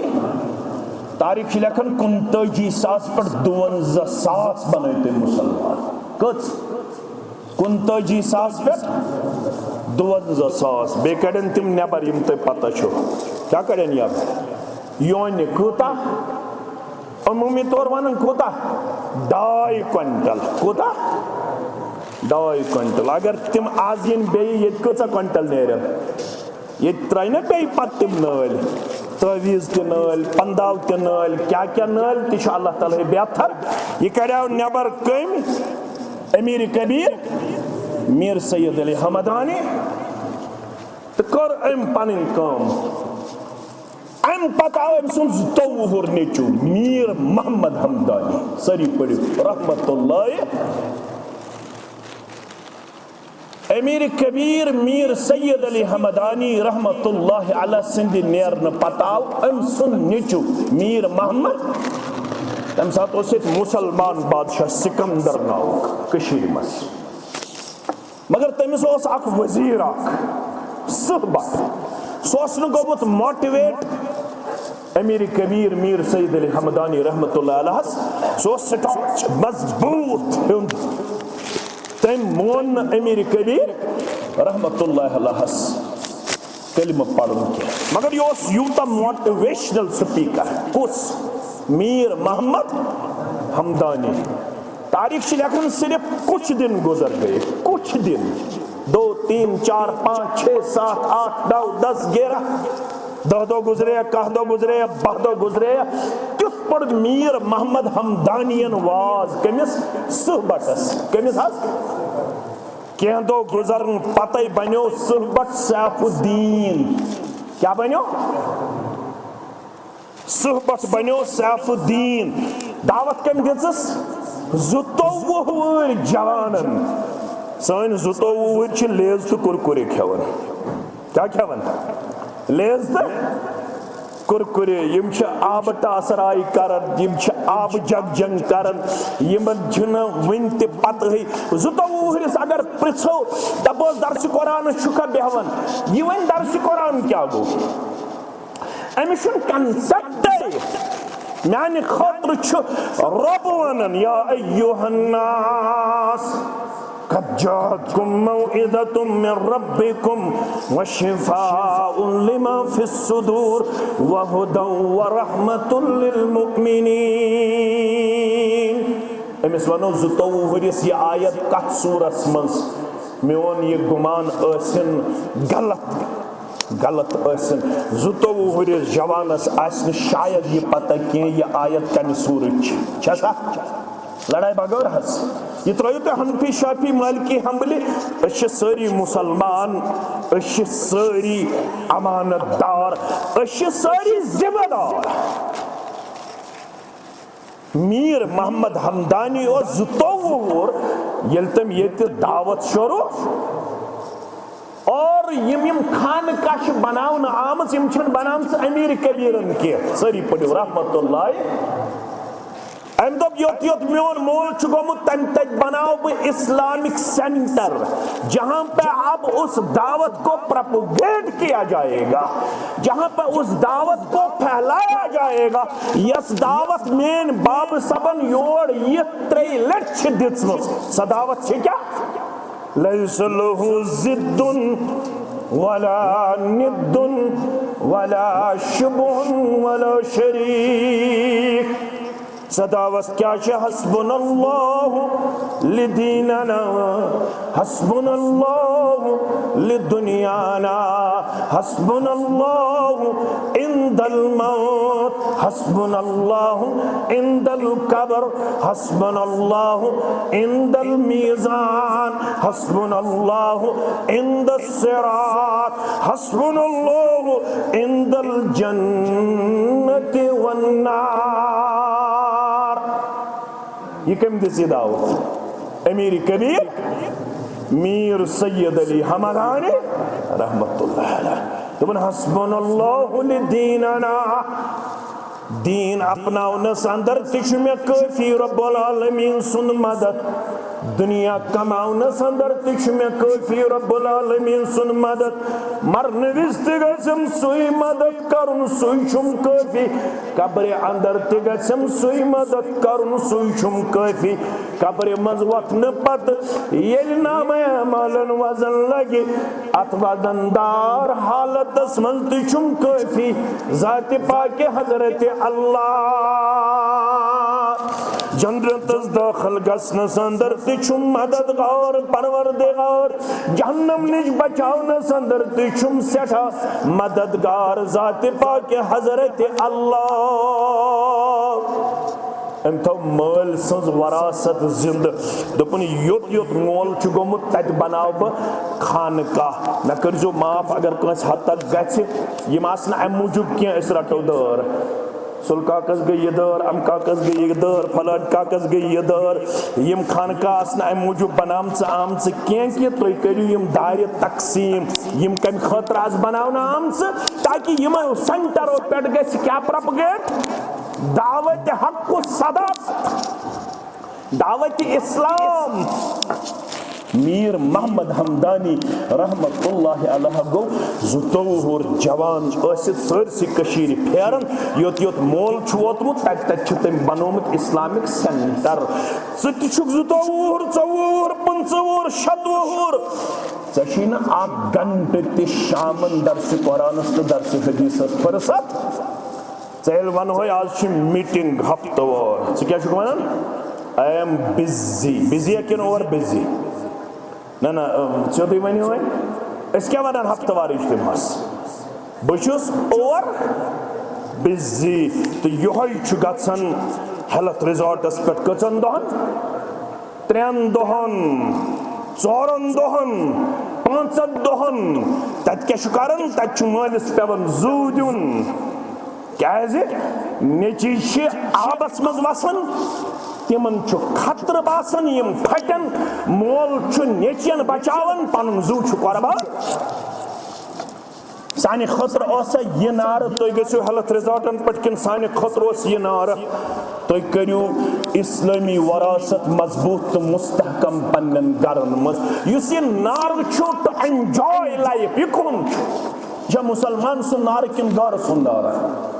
تاریخ لکھن 49,000 پر 52,000 بنائے مسلمان کچھ 49,000 پر 52,000 بے کڑن تم نیبر یم تے پتہ چھو کیا کڑن یاب یون کوتا عمومی طور ونن کوتا 2.5 کوئنٹل کوتا 2.5 کوئنٹل اگر تم آز ین بیئی یہ کچھ کوئنٹل نیرن یہ ترائینا بیئی پت تم نال تویز تی نال پنداو تی نال کیا نال تیشو اللہ تعالیٰ بیاتر یہ کڑیاو نیبر کم امیر کبیر میر سید علی حمدانی تو کر ام پنن کام ام پتہ آو ام سن 22 نیچو میر محمد حمدانی سری پڑھو رحمت اللہ امیر کبیر میر سید علی حمدانی رحمت اللہ علیہ سند نیرن پتہ آو ام سن نیچو میر محمد تم ساتھ اس مسلمان بادشاہ سکندر ناؤک کشیر مس مگر تمس اس اخ وزیر اخ صحبت سوسن گومت موٹیویٹ امیر کبیر میر سید علی حمدانی رحمت اللہ علیہ سو سٹاچ مضبوط تم مون امیر کبیر رحمت اللہ علیہ کلمہ پڑھن کے مگر یہ یوتا موٹیویشنل سپیکر کس میر محمد حمدانی تاریخ سے لیکن صرف کچھ دن گزر گئے کچھ دن 2 3 4 5 6 7 8 9 10 11 10 گزرے 11 گزرے 12 گزرے تیت پڑ میر محمد حمدانین واز کمس صحبتس کمس حس کہیں دو گزرن پتہ بنیو صحبت سیف الدین کیا بنیو صحبت بنیو سیف الدین دعوت کم دس 22 جوانن سن 22 لیز تو کرکرے کھیون کیا کھیون لیز تو کرکرے یم چھ آب ٹاسرائی کرن یم چھ آب جگ جنگ کرن یمن چھن ون تہ پتہ 22 اگر پرژھو دپوس درس قرآن چھکا بیہون یہ ون درس قرآن کیا گو امس کنسپٹ میانہ خاطر چھ رب ونن یا ایھا الناس قد جاءتكم موعظة من ربكم وشفاء لما في الصدور وهدى ورحمة للمؤمنين امس ونو 22 یہ آیت کت سورس منز میون یہ گمان اسن غلط اسن 22 جوانس آسن شاید یہ پتہ کہ یہ آیت کن سورج چھا لڑائی بغیر حس یہ ترائیو تے حنفی شافی مالکی حنبلی اچھ ساری مسلمان اچھ ساری امانت دار اچھ ساری ذمہ دار میر محمد حمدانی اور 22 یلتم یہ دعوت شروع اور یم خان کش بناون آمز یم چھن بنامس امیر کبیرن کے سری پڑھو رحمت اللہ ام دب یوت میون مول گومت تم تک بناؤ بہ اسلامک سینٹر جہاں پہ اب اس دعوت کو پروپیگیٹ کیا جائے گا جہاں پہ اس دعوت کو پھیلایا جائے گا یس دعوت مین باب سبن یور یہ 3 لچھ دتمس سا دعوت چھ کیا لیس له ضد ولا ند ولا شبہ ولا شریک صداوت کیا چھے حسبنا اللہ لدیننا حسبنا اللہ لدنیانا حسبنا اللہ عند الموت حسبنا اللہ عند القبر حسبنا اللہ عند المیزان حسبنا اللہ عند الصراط حسبنا اللہ عند الجنت والنار یہ کم دیسی دعوت امیر کبیر میر سید علی حمدانی رحمت اللہ علیہ تمن حسبنا اللہ لدیننا دین اپناونس اندر تچھ میں کافی رب العالمین سن مدد دنیا کماؤنس اندر تچھ میں کافی رب العالمین سن مدد مرن وست گسم سوئی مدد کرن سوئی چھم کافی قبر اندر تگسم سوئی مدد کرن سوئی چھم کافی قبر مز وطن پت یل نام عمالن وزن لگی اتوادندار حالت اسمن تچھم کافی ذات پاک حضرت اللہ جنت داخل گسنس اندر تچھم مددگار پروردگار جہنم نش بچاونس اندر تچھم سٹھا مددگار ذات پاک حضرت اللہ ام تھو مال سنز وراثت زند دپن یوت یوت مول چھ گومت تت بناو بہ خانقاہ مے کرزو معاف اگر کنس حد تک گژھِ یم آسن ام موجوب کینٛہہ أسۍ رٹو دٲر سُل کاکس گئی یہ دٲر ام کاکس گئی یہ دٲر فلٲنۍ کاکس گئی یہ دٲر یم خانقاہ آسن ام موجوب بنامژٕ آمژٕ کینٛہہ کہ تُہۍ کٔرِو یم دارِ تقسیٖم یم کمہِ خٲطرٕ آسہٕ بناونہٕ آمژٕ تاکہ یمو سینٹرو پٮ۪ٹھ گژھِ کیٛاہ پرپگیٹ دعوت حق و صدق دعوت اسلام میر محمد حمدانی رحمت اللہ علیہ گو زُتووُہُر جوان ٲسِتھ سٲرسٕے کٔشیٖرِ پھیران یوت یوت مول چھُ ووتمُت تتہِ تتہِ چھُ تٔمۍ بنومُت اِسلامِک سینٹر ژٕ تہِ چھُکھ 22 24 25 27 ژےٚ چھُے نہٕ اکھ گنٹہٕ تہِ شامن درسِ قرآنس تہٕ درسِ حدیثس فرصت ژےٚ ییٚلہِ ونہوے آز چھِ میٖٹنگ ہفتہٕ وار ژٕ کیٛاہ چھُکھ ونان آی ایم بِزی کِنہٕ اوور بِزی نہ نہ سیودٕے ؤنِو وۄنۍ أسۍ کیٛاہ ونان ہفتہٕ وار اجتماعس بہٕ چھُس اوور بِزی تہٕ یِہوے چھُ گژھان ہیلتھ رِزاٹس پٮ۪ٹھ کٔژن دۄہن 3 دۄہن 4 دۄہن 5 دۄہن تتہِ کیٛاہ چھُ کران تتہِ چھُ مٲلِس پیوان زوٗ دیُن کیازِ نیٚچِی چھِ آبس منٛز وسان تمن چھُ خطرٕ باسان یم پھٹن مول چھُ نیٚچین بچاوان پنُن زوٗ چھُ قۄربان سانہِ خٲطرٕ اوسا یہِ نعرٕ تُہۍ گٔژھِو ہیلتھ رِزاٹن پٮ۪ٹھ کِنہٕ سانہِ خٲطرٕ اوس یہِ نعرٕ تُہۍ کٔرِو اسلٲمی وراثت مضبوٗط تہٕ مستحکم پننٮ۪ن گرن منٛز یُس یہِ نعرٕ چھُ ٹُو اینجاے لایف یہِ کُن چھُ یہِ چھا مُسلمان سُنٛد نعرٕ کِنہٕ گرٕ سُنٛد نعرٕ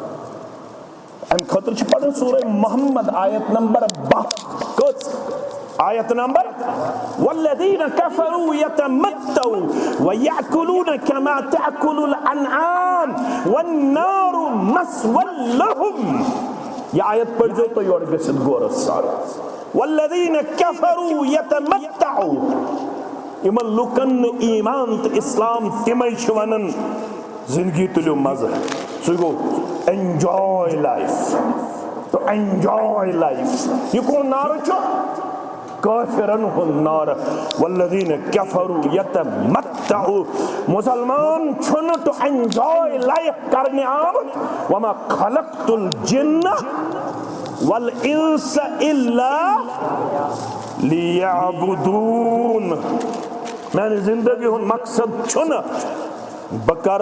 ام خاطر چھ پڑھن سورہ محمد آیت نمبر 12 کٔژ آیت نمبر والذین کفروا یتمتعوا ویأکلون کما تأکل الانعام والنار مثوی لهم یہ آیت پڑھ جو تو یور گژھِتھ غورس سان والذین کفروا یتمتعوا یمن لُکن نہٕ ایمان تہٕ اسلام تِمے چھِ ونان زندگی تُلِو مزٕ سُہ گوٚو enjoy life to enjoy life یہ کون نعرہ چھُ کافرن ہُنٛد نعرہ والذین کفروا یتمتعوا مسلمان چھُنہٕ ٹو enjoy life کرنہِ آمُت وما خلقت الجن والانس الا لیعبدون میانہِ زندگی ہُنٛد مقصد چھُنہٕ بہ کر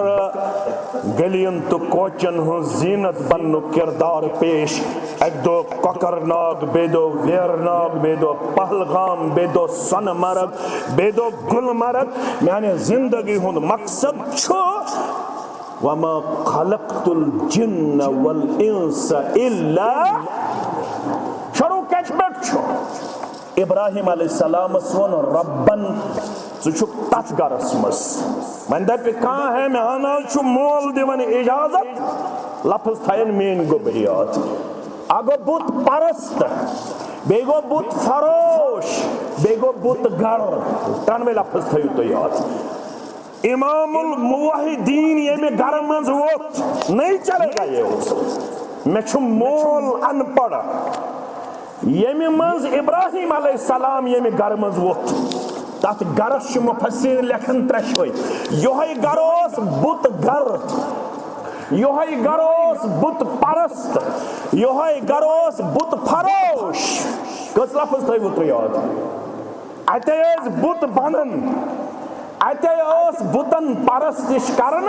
گلین تو کوچن ہٕنٛز زیٖنت بننُک کردار پیش اکہِ دۄہ کۄکر ناگ بیٚیہِ دۄہ ویرناگ بیٚیہِ دۄہ پہلگام بیٚیہِ دۄہ سۄنہٕ مرگ بیٚیہِ دۄہ گُلمرگ میانہِ زندگی ہُنٛد مقصد چھُ وما خلقت الجن والانس الا شروع کتہِ پٮ۪ٹھ چھُ ابراہیم علیہ السلامس ووٚن ربن ژٕ چھُکھ تتھ گرس منٛز وۄنۍ دپہِ کانٛہہ ہے مےٚ ہنا چھُ مول دِوان اجازت لفظ تھاین میٲنۍ گوٚو یاد اکھ گوٚو بُت پرست بیٚیہِ گوٚو بُت فروش بیٚیہِ گوٚو بُت گر ترٛنوے لفظ تھٲیِو تُہۍ یاد امام الموحدین ییٚمہِ گرٕ منٛز ووٚتھ نہیں چلے گا یہ مےٚ چھُ مول ان پڑھ ییٚمہِ منٛز ابراہیم علیہ السلام ییٚمہِ گرٕ منٛز ووٚتھ تتھ گرس چھِ مُفسِر لیکھان 3 جایہِ یِہوے گرٕ اوس بُت گر یِہوے گرٕ اوس بُت پرست یِہوے گرٕ اوس بُت فروش کٔژ لفظ تھٲیوٕ تُہۍ یاد اتے ٲسۍ بُت بنان اتے اوس بُتن پرستش کران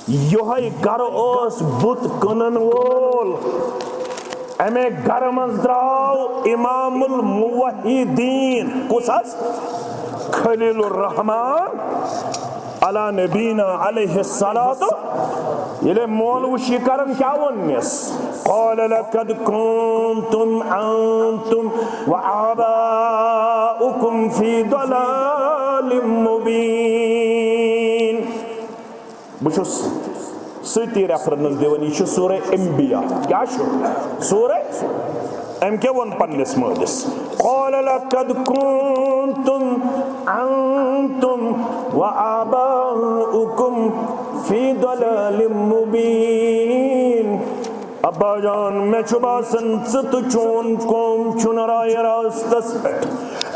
یِہوے گرٕ اوس بُت کٕنن وول امے گرٕ منٛز درٛاو امام الموحدین کُس حظ خلیل الرحمان علی نبینا علیہ الصلاۃ ییٚلہِ مول وٕچھ یہِ کران کیٛاہ ووٚننس قال لقد كنتم انتم وآباؤكم في ضلال مبين بہٕ چھُس سۭتی ریفرنس دِوان یہِ چھُ سورہ انبیاء کیٛاہ چھُ سورہ أمۍ کیٛاہ ووٚن پننِس مٲلِس قال لقد كنتم أنتم وآباؤكم في ضلال مبين ابا جان میں چھُ باسان ژٕ تہٕ چون قوم چھُنہٕ راے راستس پٮ۪ٹھ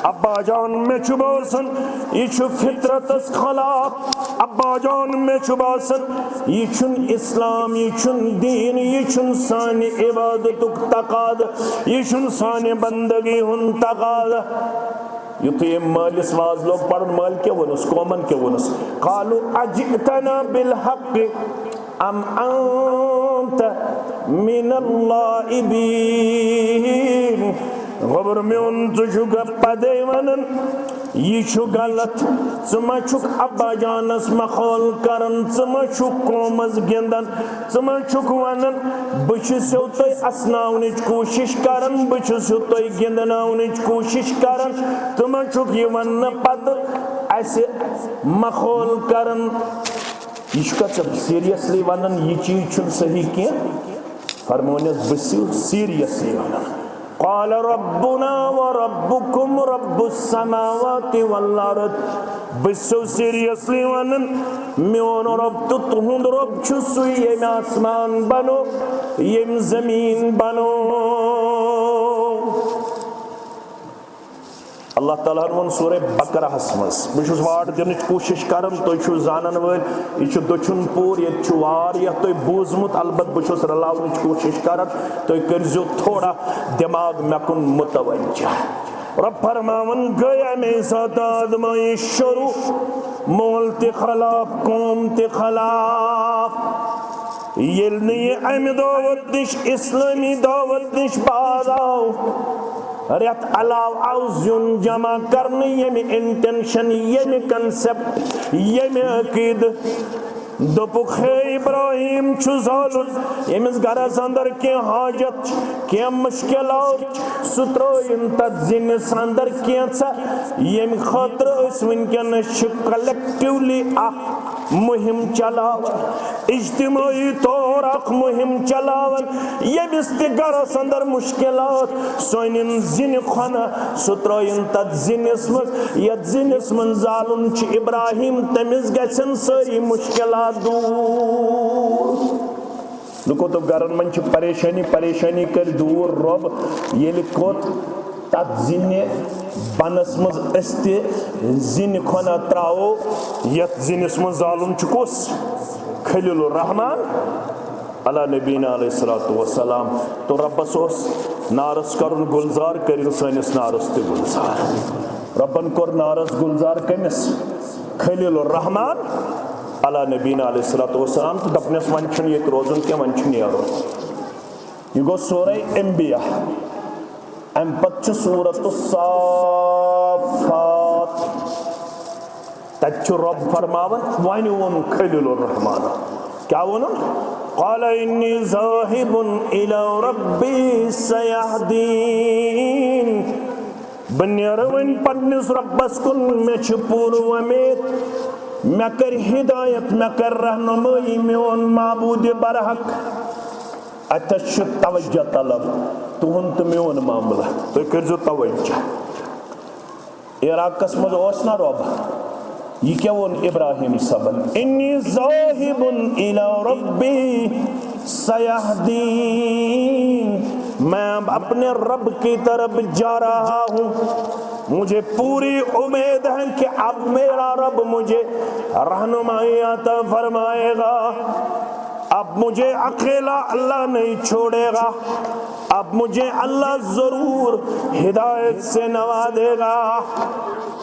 ابا جان میں چھُ باسان یہ چھُ فطرتس خلاف ابا جان میں چھُ باسان یہ چھُنہٕ اسلام یہ چھُنہٕ دین یہ چھُنہٕ سانہِ عبادتُک تقاضہٕ یہ چھُنہٕ سانہِ بندگی ہُنٛد تقاضہٕ یُتھُے أمۍ مٲلِس واز لوگ پرُن مٲلۍ کیٛاہ ووٚنُس قومن کیٛاہ ووٚنُس قالوا اجئتنا بالحق ام انت من اللاعبین غبر میون ژٕ چھُکھا پدے ونان یہ چھُ غلط ژٕ ما چھُکھ ابا جانس مخول کران ژٕ ما چھُکھ قومس گنٛدان ژٕ ما چھُکھ ونان بہٕ چھُسو تۄہہِ اسناونٕچ کوٗشش کران بہٕ چھُسو تۄہہِ گنٛدناونٕچ کوٗشش کران ژٕ ما چھُکھ یہِ وننہٕ پتہٕ اسہِ مخول کران یہ چھُکھا ژٕ سیریسلی ونان یہ چیز چھُنہٕ صحیح کینٛہہ فرمونس بہٕ چھُس سیریسلی ونان قال ربنا وربكم رب السماوات والارض بہٕ چھُسو سیریسلی ونان میون رب تہٕ تُہُنٛد رب چھُ سُے ییٚمۍ آسمان بنو ییٚمۍ زمیٖن بنو اللہ تعالیٰ وون سورہ بقرہ مز بہٕ چھُس واٹ دِنٕچ کوٗشش کران تُہۍ چھِو زانن وٲلۍ یہِ چھُ دٔچھُن پوٗر ییٚتہِ چھُ واریاہ تۄہہِ بوٗزمُت البتہ بہٕ چھُس رلاونٕچ کوٗشش کران تُہۍ کٔرۍزیو تھوڑا دٮ۪ماغ مےٚ کُن متوجہ رب فرماوان گٔے اَمے ساتہٕ آزمٲیش شروع مول تہِ خلاف قوم تہِ خلاف ییٚلہِ نہٕ یہِ اَمہِ دعوت نِش اِسلٲمی دعوت نِش باز آو رٮ۪تھ علاوٕ آو زیُن جمع کرنہٕ ییٚمہِ انٹینشن ییٚمہِ کنسپٹ ییٚمہِ عقیدٕ دوٚپُکھ ہے ابراہیم چھُ زالُن ییٚمِس گرس انٛدر کینٛہہ حاجت کینٛہہ مُشکلات سُہ ترٲیِن تتھ زِنِس انٛدر کینٛژھا ییٚمہِ خٲطرٕ أسۍ وٕنکٮ۪نس چھِ کلیکٹِولی اکھ مہم چلاوان اجتماعی طور اکھ مہم چلاوان ییٚمِس تہِ گرس انٛدر مُشکلات سُہ أنِن زِنہِ کھۄنہ سُہ ترٲیِن تتھ زِنِس منٛز یتھ زِنِس منٛز زالُن چھُ ابراہیم تٔمِس گژھن سٲری مُشکلات دور لُکو دوٚپ گرن منٛز چھِ پریشٲنی کٔرۍ دوٗر رۄب ییٚلہِ کوٚت تتھ زِنہِ بنس منٛز أسۍ تہِ زِنہِ کھۄنہ تراوو یتھ زِنِس منٛز زالُن چھُ کُس خلیل الرحمان علیٰ نبینا علیہ الصلوۃ والسلام تو ربس اوس نارس کرُن گُلزار کٔرِن سٲنِس نارس تہِ گُلزار ربن کوٚر نارس گُلزار کٔمِس خلیل الرحمان علیٰ نبینا علیہ الصلوۃ والسلام تہٕ دپنس وۄنۍ چھُنہٕ ییٚتہِ روزُن کینٛہہ وۄنۍ چھُ نیرُن یہ گوٚو سورہ انبیاء امہِ پتہٕ چھُ سورۃ الصافات تتہِ چھُ رۄب فرماوان وۄنۍ ووٚن خلیل الرحمان کیٛاہ ووٚنُن قال انی ذاہب الی ربی سیہدین بہٕ نیرٕ وۄنۍ پننِس رۄبس کُن مےٚ چھِ پوٗرٕ وۄمید مےٚ کر ہدایت مےٚ کر رہنمٲیی میون معبوٗدِ برحق اتھس چھُ توجہ طلب تُہُنٛد تہٕ میون معاملہٕ تُہۍ کٔرۍزیو توجہ عراقس منٛز اوس نا رۄب یہ کیا وون ابراہیم صبن انی ذاہب الی ربی سیہدین میں اپنے رب کی طرف جا رہا ہوں مجھے پوری امید ہے کہ اب میرا رب مجھے رہنمائی عطا فرمائے گا اب مجھے اکیلا اللہ نہیں چھوڑے گا اب مجھے اللہ ضرور ہدایت سے نوازے گا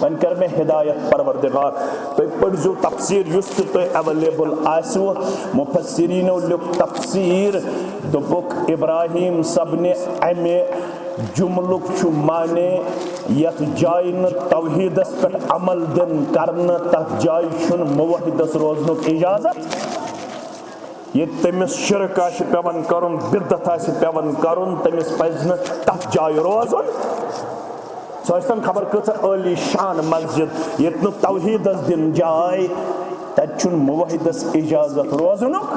وۄنۍ کر مےٚ ہدایت پروردگار تُہۍ پٔرۍزیو تفسیٖر یُس تہِ تۄہہِ ایویلیبل آسِوٕ مُفسریٖنو لیوٚکھ تفسیٖر دوٚپُکھ ابراہیم صبنہِ امہِ جملُک چھُ معنے یتھ جایہِ نہٕ توحیٖدس پٮ۪ٹھ عمل دِن کرنہٕ تتھ جایہِ چھُنہٕ موحدس روزنُک اجازت ییٚتہِ تٔمِس شرک آسہِ پیٚوان کرُن بدعت آسہِ پیٚوان کرُن تٔمِس پزِ نہٕ تتھ جایہِ روزُن سۄ ٲسۍتن خبر کۭژاہ عٲلی شان مسجد ییٚتہِ نہٕ توحیٖدس دِن جاے تتہِ چھُنہٕ موحدس اجازت روزنُک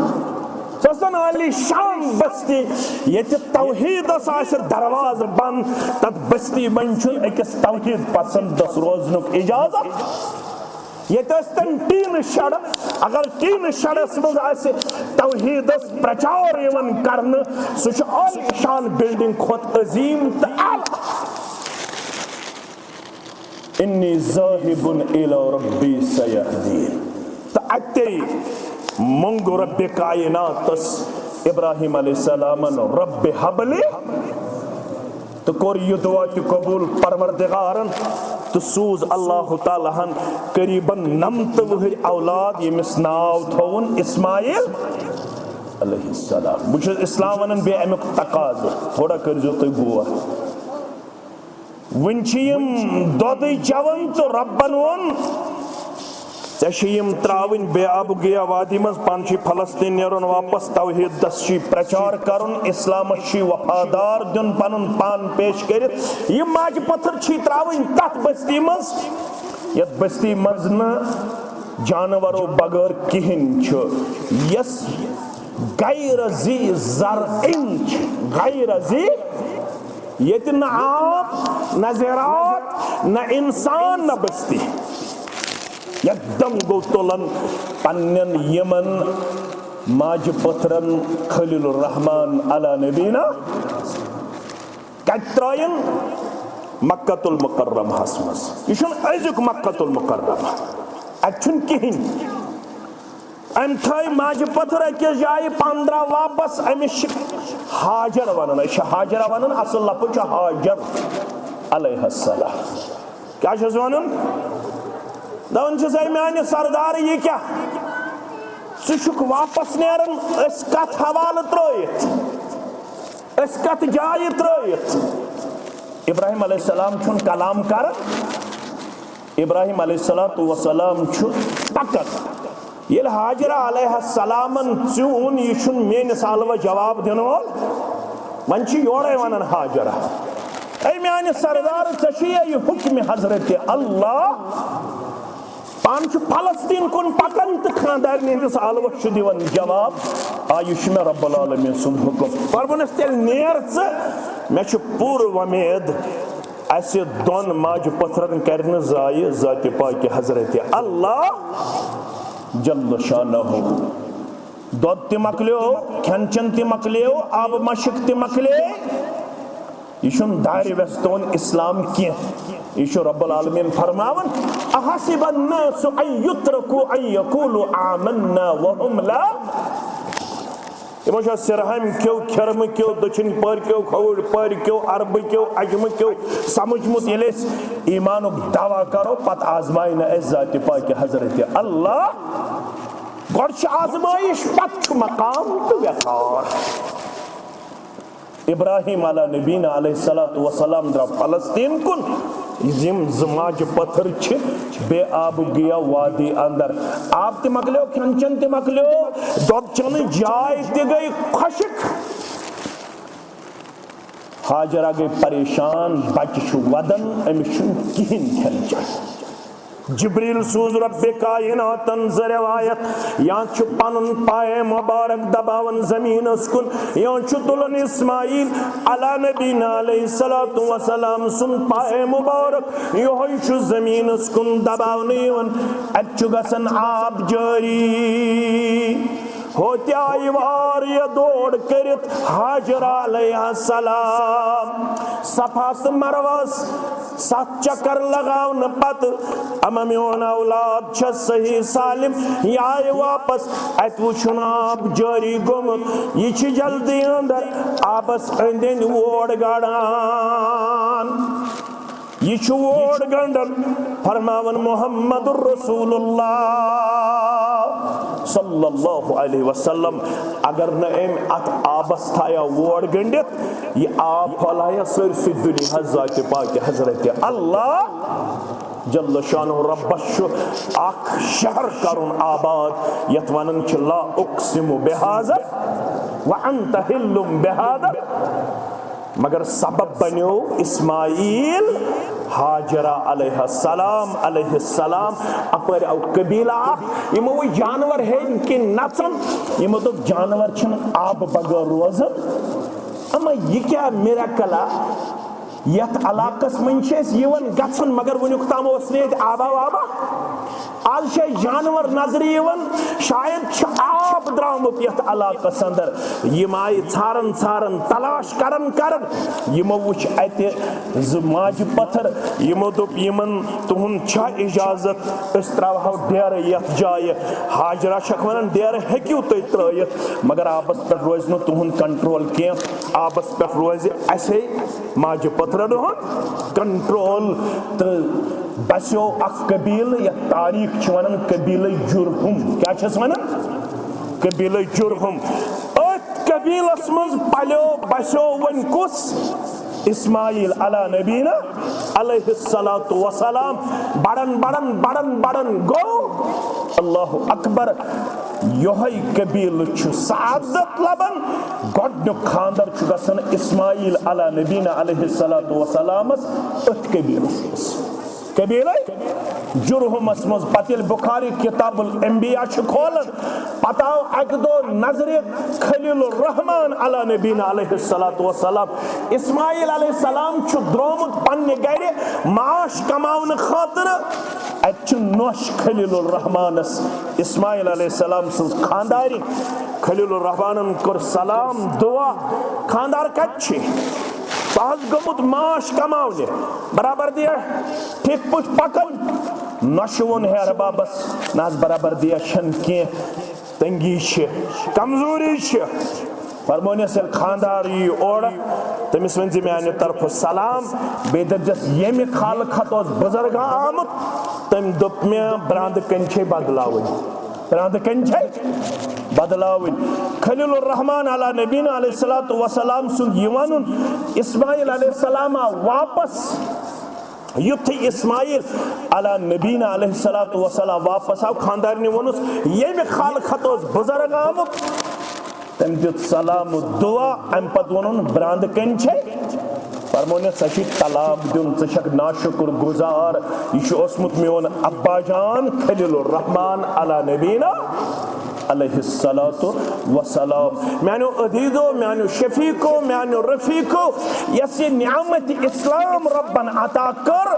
سۄ ٲسۍتن عٲلی شان بستی ییٚتہِ توحیٖدس آسہِ دروازٕ بنٛد تتھ بستی منٛز چھُنہٕ أکِس توحیٖد پسندس روزنُک اجازت یتن ٹین شڑ اگر ٹین شڑس مز آسہِ توحیدس پرچار یوان کرنے سہ عالی شان بلڈنگ کھوت عظیم تو اعلی. انی ذاہب الی ربی سیہدین. تو اتے منگ رب کائناتس ابراہیم علیہ السلام رب حبلی تو کور یہ دعا تہ قبول پروردگارن تو سوز اللہ تعالیٰ ہن قریباً 90 وہر اولاد یمس ناو تھون اسماعیل علیہ السلام. بچ اسلام ونن بے امیک تقاض تھوڑا کرزو تھی غور. ونچیم دودی چون تو ربن ون یم تراون بے آب گیا وادی مز پانچی فلسطین نیرون واپس توحید دس پرچار کرن اسلام وفادار دن پنن پان پیش کرت یہ ماج پتھر تراون تت بستی مز یت بستی مز نا جانورو بغیر کہین یس غیر ذی زرعن غیر ذی یت نہ آب نہ زراعت نہ انسان نہ بستی. یکدم گو تلن پنن یمن ماج پتھرن خلیل الرحمن علی نبینا کت ترائن مکۃ المکرمہ مز. یہ ازیک مکۃ المکرمہ اتھن کہین ام تھائی ماج پتھر اکس جائے 15 واپس امس ہاجر ونن ہاجرہ ونن اصل لفظ ہاجر علیہ السلام. کیا چھس ونن دون چھس اے میانہ سردار یہ کیا ژٕ واپس نیرن اس کت حوالہ ترائیت اس کت جائے ترائیت. ابراہیم علیہ السلام چھن کلام کرن. ابراہیم علیہ السلام چھ پکن یل حاجرہ علیہ السلامن چون یہ چھن میانس الو جواب دن وول ون چھ یورے ونن حاجرہ اے میانہ سردار ژے یہ حکم حضرت اللہ پان فلسطین کن پکن تو خاندار ہندس الوس دان جواب آ یہ مے رب العالمین سند حکم. فرمونس تیل نیر مے پور ومید اس دون ماج پتھرن کرن ضائع ذات پاک حضرت اللہ جل شانہ. دود تہ مکلیو کھین چن تہ مکلیو آب مشک تہ مکلے. یہ دار وستون اسلام کی یہ رب العالمین فرماون احسب الناس ان يتركوا ان يقولوا آمنا وهم لا. یہ سرہم کیو کھرم کیو دچن پار کیو کھوڑ پار کیو عرب کیو عجم کیو سمجھمت یل ایمانک دعویٰ کرو پت آزمائن ذات پاک حضرت اللہ. گوڑ آزمائش پت مقام تو وقار. ابراہیم علیہ نبینا علیہ السلام درا فلسطین کن یم زماج پتھر چھ بے آب گیا وادی اندر. آب تی مکلیو کھن چن تی مکلیو دود چن جائے تی گئی خشک. حاجرہ گئی پریشان بچ شو ودن امیشن کہن کھن چن. جبریل سوز رب کائناتن روایت یا پنن پائے مبارک دباون زمین اسکن یا تلن اسماعیل علی نبینا علیہ السلام سن پائے مبارک یہ زمین اسکن دباون یون اچ گسن آب جاری. ہوتی آئی واری دوڑ کرت حاجرہ علیہ السلام صفات مرواز 7 چکر لگاون پت اما میون اولاد چھ صحیح سالم یہ آئی واپس ات وچھن آب جاری گمت یہ چھ جلدی اندر آبس اندین ووڑ گڑان. یہ چھ ووڑ گنڈن فرماون محمد الرسول اللہ صلی اللہ علیہ وسلم اگر نہ ام ات آبس تھایا ووڑ گنڈت یہ آب پھلایا سرسی دنیا ذات پاک حضرت اللہ جل شانہ. ربش اخ شہر کرن آباد یت ونن چھ لا اقسم بہذا وانت حل بہذا. مگر سبب بنیو اسماعیل حاجرہ علیہ السلام اپر او قبیلہ یمو جانور ہیں کہ نچن یمو تو جانور چھن آب بغیر روزن. اما یہ کیا میراکل یت علاقس من یون گھن مگر ونیک تام اس نیت آبا وابا باز جانور نظر یوان شاید آب درامت یت علاقس اندر یم آئی ژھارن ژھارن تلاش کرن یمو وچ اتہ ماجہ پتھر یمو دوپ یمن تہند چھا اجازت اس تراوہو ڈیر یت جائے ہاجرہ چھک ونان ڈیر ہیکیو تُہۍ ترٲیِتھ مگر آبس پہ روز نہٕ تہند کنٹرول کینٛہہ آبس پہ روز اسے ماجہ پتھرن ہُنٛد کنٹرول تہٕ بسیو اخ قبیل یا تاریخ چھ ونان قبیلہ جرہم کیا چھس ونان قبیلہ جرہم ات قبیلس مز پلیو بسیو ون کس اسماعیل علی نبینا علیہ الصلاۃ والسلام بڑن بڑن بڑن بڑن گو اللہ اکبر یہی قبیل چھ سعادت لبن گۄڈنیُک خاندر چھ گژھان اسماعیل علی نبینا علیہ الصلاۃ والسلام ات قبیلس مز قبیلہ جرہمس مز پتہ بخاری کتاب الانبیاء کھولن پتہ آو اکہ دو نظر خلیل الرحمان علی نبینا علیہ الصلاۃ والسلام اسماعیل علیہ السلام چھ درومت پنہ گھر معاش کماون خاطر اتہ نوش خلیل الرحمانس اسماعیل علیہ السلام سز خانداری خلیل الرحمانن کر سلام دعا خاندار کت چھ بہت گمت معاش کماونے برابر دیا ٹھیک پوچھ پکن نشون ہے ربابس ناز برابر دیا شن کی تنگی چھ کمزوری چھ فرمونے سے خاندار یہ اور تمس ون زی میانہ طرف سلام بے دجس یمی خالق اوس بزرگ آمت تم دپ میں براند کنچے بدلاون براند کنچے بدلاون خلیل الرحمان علی نبینا علیہ الصلوۃ والسلام سن یوان اسماعیل علیہ السلام واپس یتھ اسماعیل علی نبینا علیہ الصلوۃ والسلام واپس آو خاندار نے ونس یمی خالق اوس بزرگ آمت تم دیت سلام دعا ام پت ونن براند کنچے فرمونے سچی طلاب دن ژک ناشکر گزار یہ اوسمت میون ابا جان خلیل الرحمان علی نبینا علیہ الصلاۃ والسلام میانو عزیزو میانو شفیقو میانو رفیقو یس یہ نعمت اسلام ربن عطا کر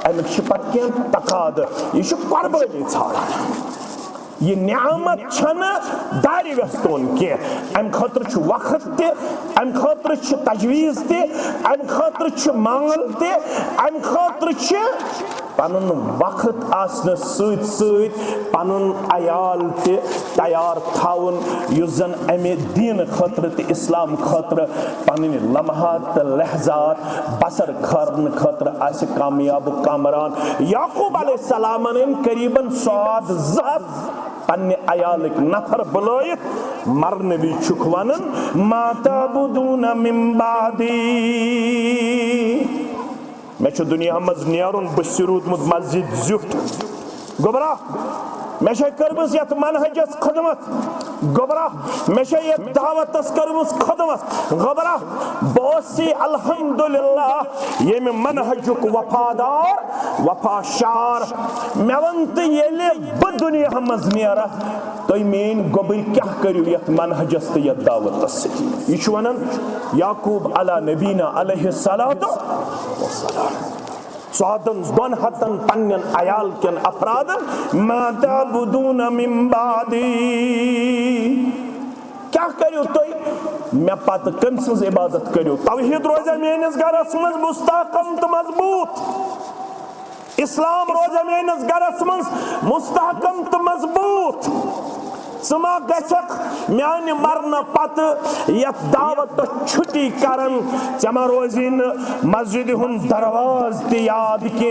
امیک شپت کین تقاضر یہ قربانی ژھاران یہ نعمت چھن داری وستون کی ام خاطر چھ وقت تے ام خاطر چھ تجویز تے ام خاطر چھ مال تے ام خاطر چھ پنن وقت آسن سۭتۍ سۭتۍ پنن عیال تے تیار تھاون یُس زن امہِ دین خاطر تے اسلام خاطر پنن لمحات تے لحظات بسر کرن خاطر آسہِ کامیاب کامران یعقوب علیہ السلام قریباً 100 زہت پنہ عیالک نفر بلائت مرن بھی چھک ونن ما تعبدون من بعدی میں چھو دنیا مز نیرون بس روٗدمُت مسجد زیُٹھ گوبرا میں چھے کرمز یت منہجس خدمت گوبرا میں چھے یت دعوتس کرمز خدمت گوبرا بوسی الحمدللہ یہ میں منہجک وفادار وفاشار میں ونت یلی بدنیا مز نیرہ تو مین گوبر کیا کریو یت منہجس تے یت دعوتس یہ چھو ونن یعقوب علی نبینا علیہ الصلوۃ والسلام سعادن دون حتن پنن عیال کن افرادن ما تعبدون من بعدی کیا کریو تو میں پات کم سز عبادت کریو توحید روزہ مینس گرس مز مستحکم تو مضبوط اسلام روزہ مینس گرس مز مستحکم تو مضبوط سما گچک میان مرن پت یت دعوت چھٹی کرن چما روزین مسجد ہن درواز تی یاد کی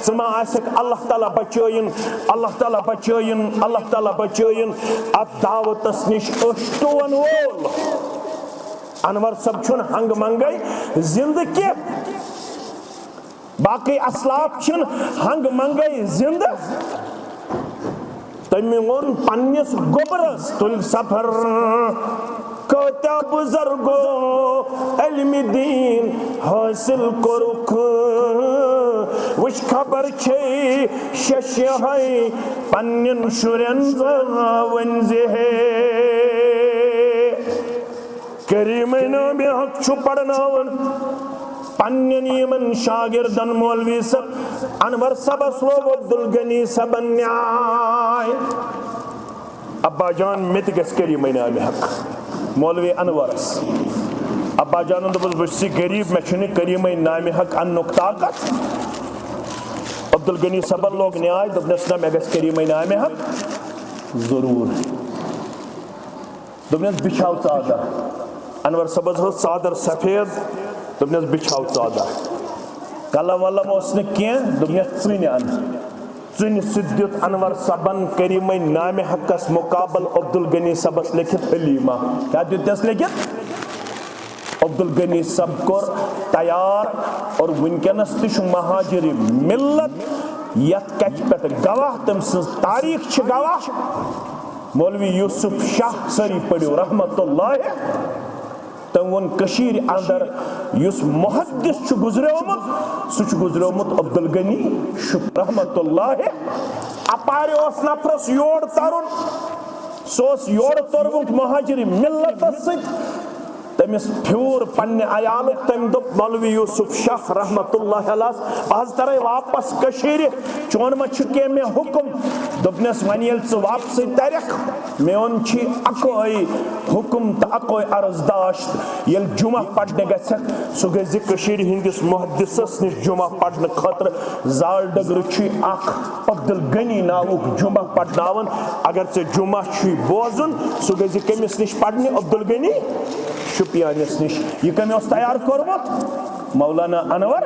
سما آسک اللہ تعالی بچوین اللہ تعالی بچوین اللہ تعالی بچوین ات دعوت نش اشتون وول انور سب چھن ہنگ منگئی زندگی باقی اسلاف چھن ہنگ منگئی زندہ تمی ون پنیس گوبرس تل سفر کتیا بزرگو علم دین حاصل کرک وش خبر چھے ششہائی پنین شرین ونزے کریمین میں حق چھو پڑھناون پنن یمن شاگردن مولوی صاحب انور صاحبس لوگ عبدالغنی صاحبن نیائے ابا جان مت گس کریم نام حق مولوی انورس ابا جان دپس بس غریب مے چھنہ کریم نام حق انک طاقت عبدالغنی صاحبن لوگ نیائے دپنس نہ مے گس کریم نام حق ضرور دپنس بچھاو ژادر انور صاحبس ہو ژادر سفید دپنس بچھاو ژادر قلم ولم اس نہ کی دپنس ژٕنہِ ان ژٕنہِ سۭتۍ دیُت انور صاحبن کریم نام حقس مقابل عبدالغنی صاحبس لکھت حلیمہ کیا دیتس لکھت عبدالغنی صاحب کور تیار اور ونکنس تہ مہاجر ملت یت کچ پہ گواہ تم سن تاریخ چھ گواہ مولوی یوسف شاہ سری پڑھو رحمت اللہ تم ون کشیر اندر یس محدث چھ گزریومت سہ چھ گزریومت عبدالغنی شاہ رحمت اللہ اپار اس نفرس یور ترن سوس یور ترمت مہاجر ملت ست تمس پھیور پنہ عیالک تم دپ مولوی یوسف شاہ رحمت اللہ علیہ آز ترے واپس کشیر چون ما چھ میں حکم دپنس ون یل ژٕ واپس ترک میون چھ اکوئی حکم تو اکوئی عرض داشت یل جمعہ پڑھنے گژھک سہ گژھِ کشیر ہندس محدثس نش جمعہ پڑھنے خاطر زال ڈگر چھ اخ عبدالغنی ناوک جمعہ پڑھناون اگر ژےٚ جمعہ چھ بوزن سہ گژھِ کمس نش پڑھنے عبدالغنی شپیانس نش یہ کمی اس تیار کرمت مولانا انور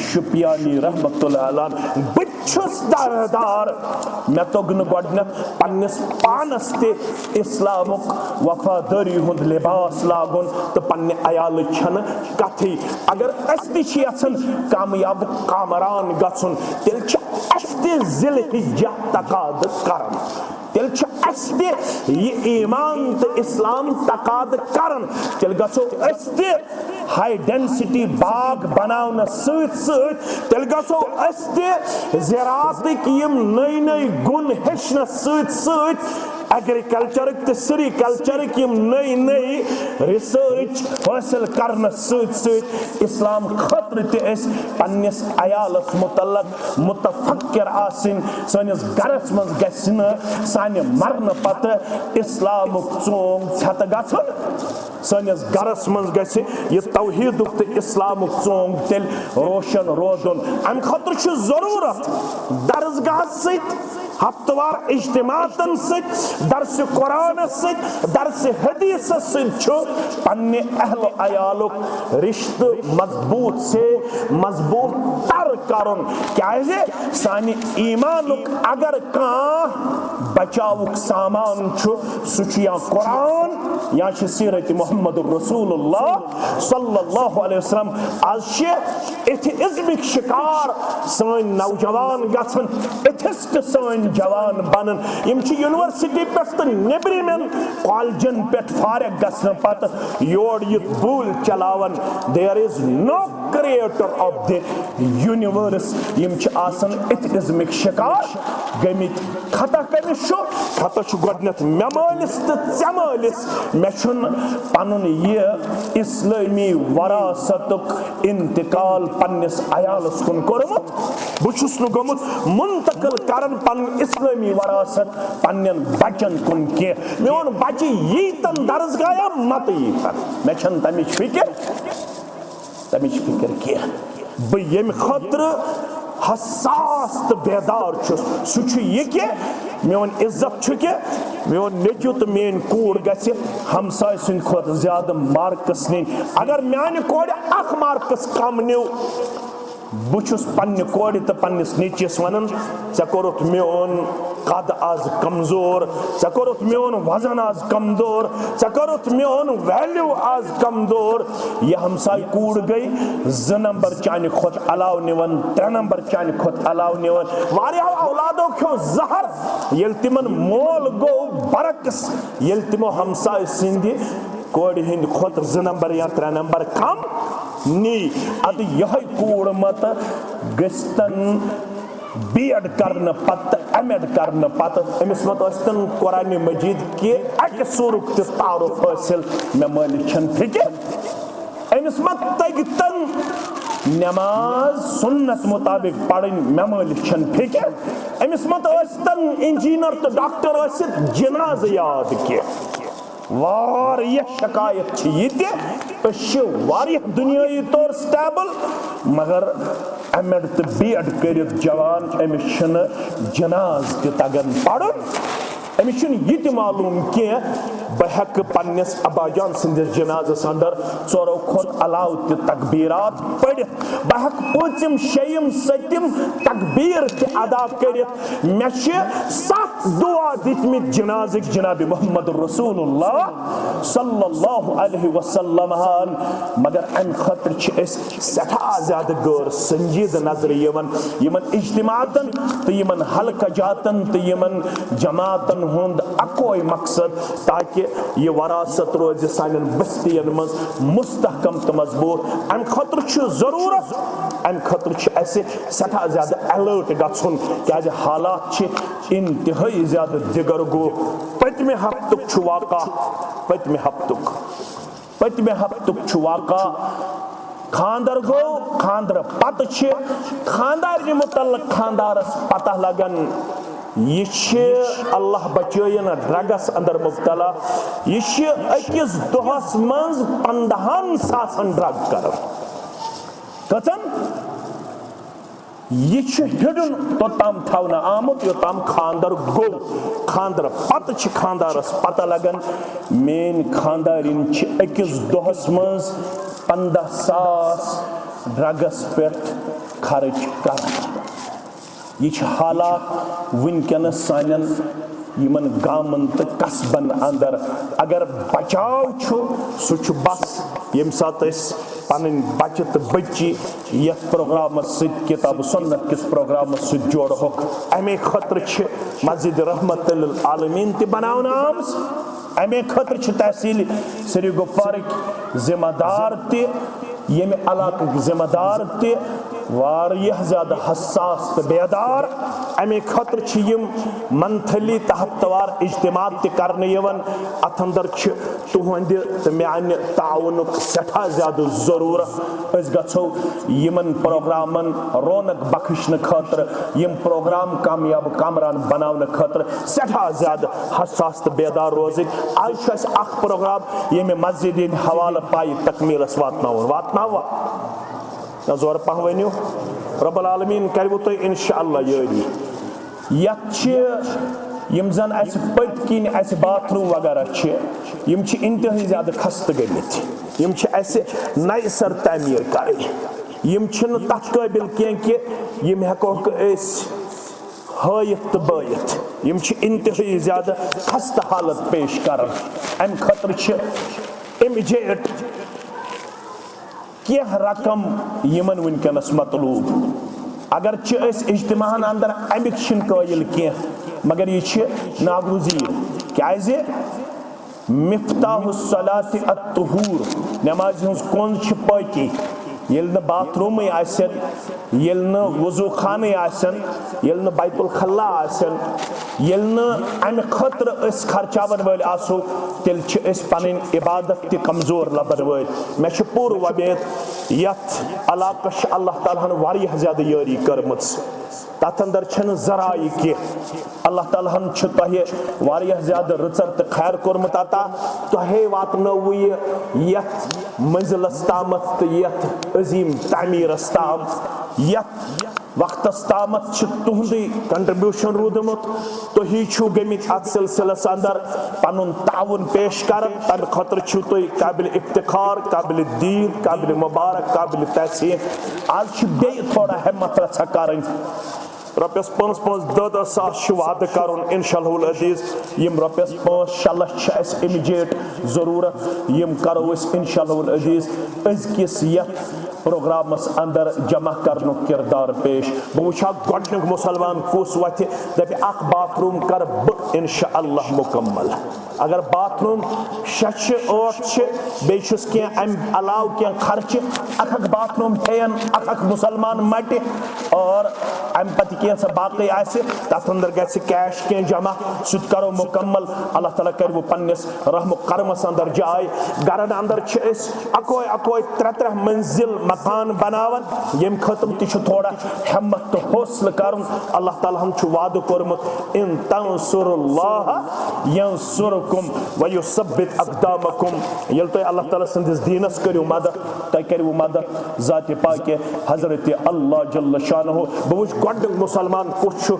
شپیانی رحمت اللہ علیہ بچس دار میں توگن گوڑنت پنس پانس تے اسلامک وفاداری ہند لباس لاگن تو پنہ عیال چھن کتھی اگر استی چھ یژھن کامیاب کامران گژھن تیل چھ استی ذی الحجہ تقاضہ کرن تیل چھ استی یہ ایمان تو اسلام تقاضہ کرن تیل گژھو استی ہائی ڈینسٹی باغ بناون سۭتۍ سۭتۍ تیل گژھو استی زراعتک یم نئی نئی گن ہیچھنس سۭتۍ سۭتۍ ایگریکلچرک تو سری کلچرک یم نئی نئی ریسرچ حاصل کرنس سۭتۍ سۭتۍ اسلام خاطر تہ اس پننس عیالس متعلق متفکر آسن سانس گرس من گژھِ نہٕ سانہِ مرنہٕ پتہٕ اسلامک ژونگ ژھٮ۪تہٕ گژھُن سانس گرس من گژھِ یہ توحیدک تو اسلامک ژونگ تیل روشن روزن ام خاطر چھ ضرورت درسگاہ سۭتۍ ہفتوار اجتماعاتن ست درس قرآن ست درس حدیث ست پنہ اہل عیالک رشتہ مضبوط سے مضبوط تر کرن کیازِ سانہ ایمانک اگر کان بچاوک سامان سہ یا قرآن یا سیرت محمد رسول اللہ صلی اللہ علیہ وسلم آج ایتھزمک شکار سن نوجوان گژھن ایتھسٹ سن جوان بنن یم چھ یونیورسٹی پہ تو نیبرمین کالجن پہ فارغ گھن پتہ یور یہ بول چلاون there is no creator of the universe یم چھ آسان ایتھزمک شکار گمت خطا کمس خطا گۄڈنیتھ مے مٲلس تو ژے مٲلس مے چھُن پنن یہ اسلامی وراثتک انتقال پنس عیالس کن کورمت بہ چھُس نہٕ گوٚمُت منتقل کرن پن اسلامی وراثت پنن بچن کن کی میون بچہ ییتن درسگاہ یا مت ییتن مے چھن تمچ فکر کی بہ یم خاطر حساس تو بیدار چھس سہ یہ کہ میون عزت چھ کہ میون نیچو تو مین کوڑ گژھِ ہمسائے سند کھوت زیادہ مارکس نین اگر میانہ کورِ اخ مارکس کم نیو بچس پنہ کورِ تو پنس نیچس ونان ژے کوٚرُتھ میون قد آز کمزور ژے کوٚرُتھ میون وزن آز کمزور ژے کوٚرُتھ میون ویلیو آز کمزور یہ ہمسائے کوڑ گئی 2 نمبر چانہ کھوت علاو نوان 3 نمبر چانہ کھوت علاو نوان واریاہو اولادو کھیو زہر یل تمن مول گو برعکس یل تمو ہمسائے سندِ کورِ ہند کھوت 2 نمبر یا 3 نمبر کم نی اد یہ کوڑ مت گستن بی ایڈ کرنے پتہ ایم ایڈ کرنے پتہ امس مت ٲسۍتن قرآن مجید کہ اکہ سورک تہ تعارف حاصل مے مٲلِس چھن فکر امس مت تگتن نماز سنت مطابق پڑھن ممالک چھن فکر امس مت ٲسۍتن انجینئر تو ڈاکٹر ٲسِتھ جناز یاد کی واریاہ شکایت چھ یہ واریاہ دنیائی طور سٹیبل مگر ایم ایڈ تو بی ایڈ کرت جوان امس چھنہ جناز تہ تگان پڑھن امس چھنہ یہ تہ معلوم کی بہ ہیکہ پننس ابا جان سندس جنازس اندر ژورو کھۄتہٕ علاوٕ تہ تکبیرات پڑھتھ بہ ہیکہ پوٗژِم شیٚیِم سٔتِم تکبیر تہ ادا کرتھ مے چھ 7 دعا دتمت جنازک جناب محمد رسول اللہ صلی اللہ علیہ وسلم مگر ام خاطر چھ اس سٹھا زیادہ غیر سنجیدہ نظر یمن اجتماعاتن تو یمن حلقہ جاتن تو یمن جماعتن ہند اکوئی مقصد تاکہ یہ وراثت روز سانن بستین مز مستحکم تو مضبوط ام خاطر چھ ضرورت ام خاطر چھ اسہ سٹھا زیادہ الرٹ گژھن کیازِ حالات چھ انتہائی زیادہ دگر گو پتمہ ہفتک چھ واقع پتمہ ہفتک چھ واقع خاندر گو خاندر پتہ چھ خاندار متعلق خاندارس پتہ لگن یہ اللہ بچائن ڈرگس اندر مبتلا یہ اکس دہس مز 15,000 ڈرگ کر کتن یہ ہڈن توتام تھونا آمت یوتام خاندر گو خاندر پتہ چھ خاندارس پتہ لگن مین خاندارین چھ اکس دہس مز 15,000 ڈرگس پہ خرچ کر یہ حالات ونکس سانن یمن گامن تو قصبن اندر اگر بچاؤ سہ بس یم سات پن بچہ تو بچی یت پروگرامس ست کتاب سنت کس پروگرامس ست جوڑ امے خاطر مسجد رحمت للعالمین تہ بناون آمز امے خاطر تحصیل سری گفوارک ذمہ دار تہ یمہ علاقہ ذمہ دار تہ واریاہ زیادہ حساس تو بیدار امے خاطر یم منتھلی تحت وار اجتماعات تہ کرنے یوان ات اندر تہند تو میانہ تعاونک سٹھا زیادہ ضرورت اس گژھو یمن پروگرامن رونق بخشن خاطر یم پروگرام کامیاب کامران بناون خاطر سٹھا زیادہ حساس تو بیدار روزک آج اس اخ پروگرام یم مسجد حوالہ پائی تکمیلس واتناوا زور پہ ونیو رب العالمین کرو تھی انشاءاللہ یاری یت یم زن اس پت کن اس باتھ روم وغیرہ یم انتہائی زیادہ خستہ گمت یم اس نئے سر تعمیر کریں یم تک قابل کی یم ہیکوک اس ہائت تو بائت یم انتہائی زیادہ خستہ حالت پیش کرن ام خاطر امیجیٹ کیا رقم یمن ونکس مطلوب اگرچہ اس اجتماع اندر امک چھ قائل کی مگر یہ ناگزیر کیازِ مفتاح الصلاۃ الطہور نماز ہز کنز پاکی یل باتھ روم آسن یل وضو خانہ آسن یل بیت الخلا آسن یل امہ خاطر اس خرچاون ول آسو تیل پن عبادت تہ کمزور لبن ول مے پور وبید یت علاقہ اللہ تعالیٰ ہن واریاہ زیادہ یاری کرمت تت اندر چھن ذرائع کی اللہ تعالیٰ ہن تہ واریاہ زیادہ رچر تو خیر کورمت عطا تہ واتنو یت منزلس تامت تو یت عظیم تعمیرس تام یت وقتس تامت تہندی کنٹریبیوشن رودمت تھی گمت ات سلسلس اندر پن تعاون پیش کرن تمہ خاطر تھی قابل افتخار قابل دید قابل مبارک قابل تحسین آج بی تھوڑا ہمت رچھا کریں رۄپیس 5-5 ساس وعدہ کرن انشاءاللہ العزیز یم رۄپیس 5-6 لچھ اس امیجیٹ ضرورت یم کرو اس انشاءاللہ العزیز ازکس یتھ پروگرامس اندر جمع کرن کردار پیش بہ وچھا گۄڈنیُک مسلمان کس وتھِ دپہِ اکھ باتھ روم کر بہ انشاءاللہ مکمل اگر باتھ روم 6-8 بیس کی ام علاو کی خرچ اکھ باتھ روم تھین اکھ مسلمان مٹ اور ام پتہ کی سا باقی آسہ تتھ اندر گژھِ کیش کی جمع سہ کرو مکمل اللہ تعالیٰ کر وہ پنس رحم و کرمس اندر جائے گرن اندر اکوے 3 منزل مکان بناون یم خطر تہ تھوڑا ہمت تو حوصلہ کرن اللہ تعالیٰ ہم وعدہ کورمت ان تنصر اللہ ینصرکم ویثبت اقدامکم یل تہ اللہ تعالیٰ سندس دینس کرو مدد تہ کرو مدد ذات پاک حضرت اللہ جل شانہ بہ وچ گۄڈٕ مسلمان کس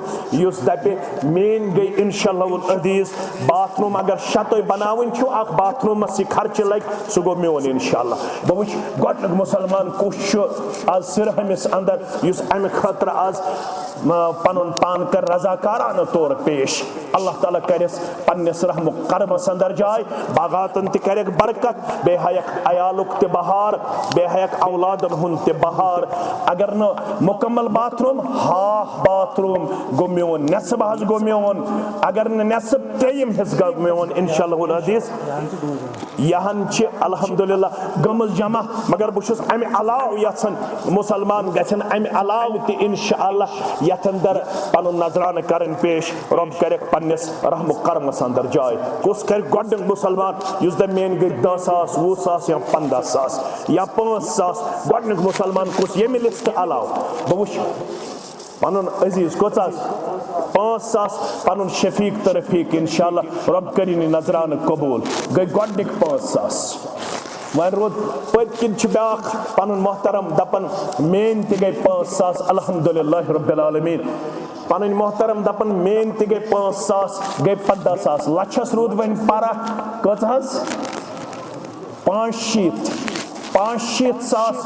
اس دپہ مین گئی انشاءاللہ العزیز باتھ روم اگر 6 بناون اخ باتھ رومس یہ خرچ لگ سہ گو میون انشاءاللہ بہ وچ گۄڈٕ مسلمان کس آز سرہمس اندر اس امہ خاطر آز پنن پان کر رضاکارانہ طور پیش اللہ تعالیٰ کرس پنس رحم و کرمس اندر جائے باغاتن تہ کرک برکت بے ہیک عیالک تہ بہار بے ہیک اولادن ہن تہ بہار اگر نہ مکمل bath room half bath room گو میون نصب حظ گو میون اگر نہ نصب 3 حصہ گو میون انشاءاللہ العزیز یہاں الحمدللہ گمز جمع مگر بہت امہ علاوہ یژھان مسلمان گژھن امہ علاوہ تہ انشاءاللہ یتھ اندر پنن نظرانہ کرن پیش رب کرک پنس رحم و کرمس اندر جائے کس کر گۄڈٕ مسلمان اس دہ مین گئی 10,000 20,000 یا 15,000 یا 5,000 گۄڈٕ مسلمان کس یمہ لسٹ علاوہ بہ وچھ پنن عزیز کوتاس 5,000 پنن شفیق تہ رفیق انشاءاللہ رب کرین نظرانہ قبول گئی گۄڈنک 5,000 وین رود پت کن بیاخ پنن محترم دپن مین تہ گئی 5,000 الحمدللہ رب العالمین پنن محترم دپن مین تہ گئی 5,000 گئی 15,000 لچھس رود ون پارہ کتھس 5,000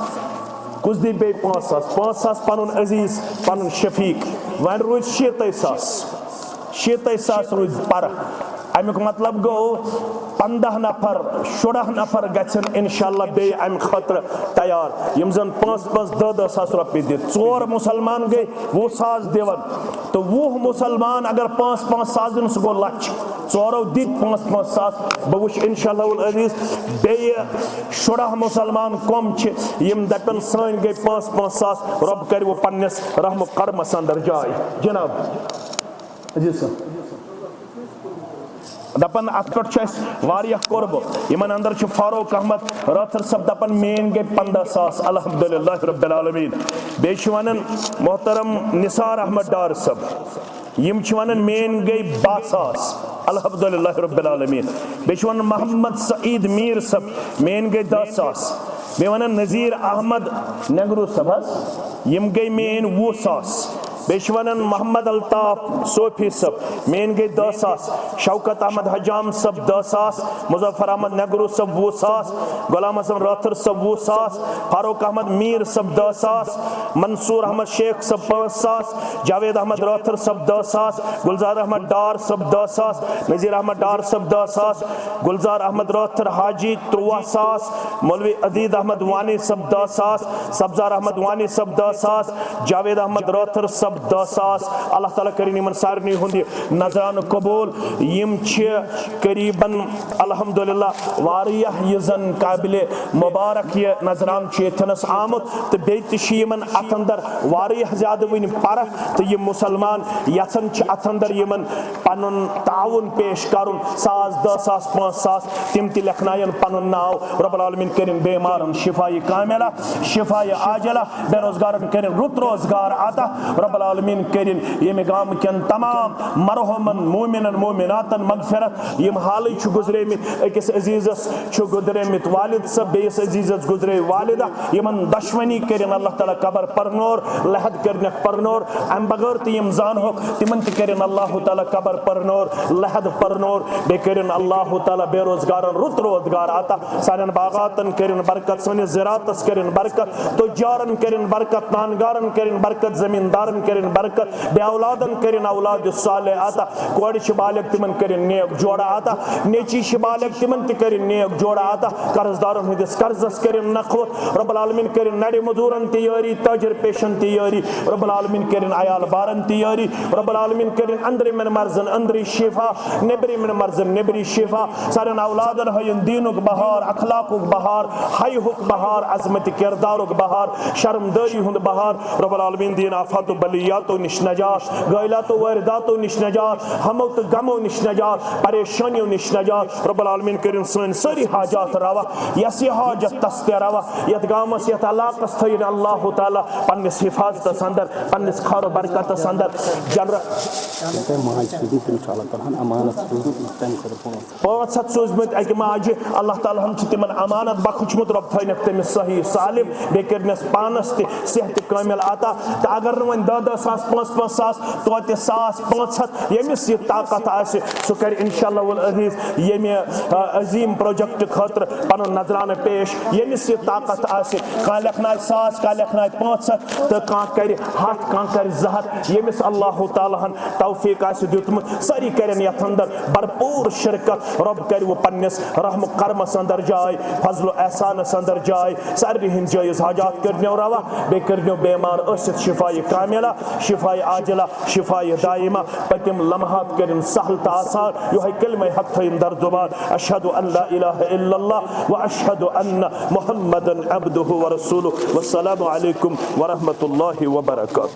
کس دی بے 5,000 پنن عزیز پنن شفیق ون روز 60,000 روز پارہ امیک مطلب گو 15 نفر 16 نفر گھن انشاءاللہ بے ام خطر تیار یم زن 5-10 رۄپیہِ دِتھ 4 مسلمان گئی 20,000 دِوان تو 20 مسلمان اگر 5-5 دن سہ گو لچھ 4 دِتھ 5-5 بہ وچھ انشاءاللہ العزیز بیٚیہِ 16 مسلمان کم یم دپن سٲنۍ گئی 5-5 رب کر وہ پنس رحم و کرمس اندر جائے جناب عزیز صاحب دپن ات پہ واریاہ قرب یمن اندر فاروق احمد راتھر صاحب دپن مین گئی 15,000 الحمدللہ رب العالمین بیٚیہِ ونان محترم نثار احمد ڈار صاحب یم ونان مین گئی 12,000 الحمدللہ رب العالمین بیٚیہِ ونان محمد سعید میر صاحب مین گئی 10,000 بیٚیہِ ونان نذیر احمد نگرو صاحب یم گئی مین 20,000 بیٚیہِ ونان محمد الطاف صوفی صاحب مین گئی 10,000 شوکت احمد حجام صاحب 10,000 مظفر احمد نگرو صاحب 20,000 غلام حسن راتھر صاحب 20,000 فاروق احمد میر صاحب 10,000 منصور احمد شیخ صاحب 5,000 جاوید احمد راتھر صاحب 10,000 گلزار احمد ڈار صاحب 10,000 نذیر احمد ڈار صاحب 10,000 گلزار احمد راتھر حاجی 13,000 مولوی عدید احمد وانی صاحب 10,000 سبزار احمد وانی صاحب 10,000 جاوید احمد راتھر صاحب 10,000 اللہ تعالیٰ کرین یمن سارنی ہند نظرانہ قبول یم قریباً الحمدللہ واریاہ یہ زن قابل مبارک یہ نظران یتنس آمت تو بیت یمن ات اندر واریاہ زیادہ ون پارہ تو یہ مسلمان یژھان ات اندر یمن پنن تعاون پیش کرن 1,000 10,000 5,000 تم تہ لکھنائن پنن ناو رب العالمین کرن بیمارن شفاء کاملہ شفاء عاجلہ بے روزگارن کرن رت روزگار عطا رب العالمین کرن یم گام کن تمام مرحومن مومنن مومناتن مغفرت یم حالی گزرے مت اکس عزیزس گزرے مت والد صاحب بیس عزیزس گزرے والدہ یمن دشمنی کرن اللہ تعالیٰ قبر پرنور لحد کرنک پرنور ام بغیر تم زان ہو تمن تہ کرن اللہ تعالیٰ قبر پرنور لحد پرنور بے کرن اللہ تعالیٰ بے روزگارن رت روزگار عطا سانن باغاتن کرن برکت سانس زراعتس کرن برکت تجارن کرن برکت نانگارن کرن برکت زمیندارن کرن کرن برکت بے اولادن کرن اولاد صالح عطا کوڑ بالغ تمن کرن نیک جوڑا عطا نیچی بالغ تمن تہ کرن نیک جوڑا عطا قرض دارن ہندس قرضس کرن نخوت رب العالمین کرن نڑ مزورن تہ یاری تاجر پیشن تہ یاری رب العالمین کرن عیال بارن تہ یاری رب العالمین کرن اندر من مرزن اندری شفا نبری من مرزن نبری شفا سارن اولادن ہین دینک بہار اخلاقک بہار حیہک بہار عظمت کردارک بہار شرم داری ہند بہار رب العالمین دین آفات و بلیاتو نش نجات غیلات و وارداتو نش نجات ہمو تو غمو نش نجات پریشانیو نش نجات رب العالمین کرن سن ساری حاجات روا یسی حاجت تست روا یت گامس یت علاقس تھین اللہ تعالی پنس حفاظت اندر پنس خیر و برکت اندر جنر 500 سوزمت اکہ ماجہ اللہ تعالیٰ ہم تمن امانت بخشمت رب تھینک تمس صحیح سالم بے کرنس پانس تہ صحت کامل عطا تو اگر ون 10 ساس 5 ساس توتہ 1,500 یمس یہ طاقت آسہ سہ کر انشاءاللہ والعزیز یمہ عظیم پروجیکٹ خاطر پن نظرانہ پیش یمس یہ طاقت آسہ کان لکھنائے 100 کان لکھنائے 500 تو کان کر 100 کان کر 200 یمس اللہ تعالیٰ ہن توفیق آسہ دیتمت ساری کرن یتھ اندر بھرپور شرکت رب کر وہ پنس رحم کرمس اندر جائے فضل و احسانس اندر جائے ساری ہند جائز حاجات کرنو روا بے کرنو بیمار اسد شفای کاملہ شفای عاجلہ شفای دائمہ پتم لمحات کرن سہل تا آسان یہ کلمہ حق تھین در زبان اشہد ان لا الہ الا اللہ و اشہد ان محمدا عبدہ و رسولہ والسلام علیکم ورحمۃ اللہ وبرکاتہ.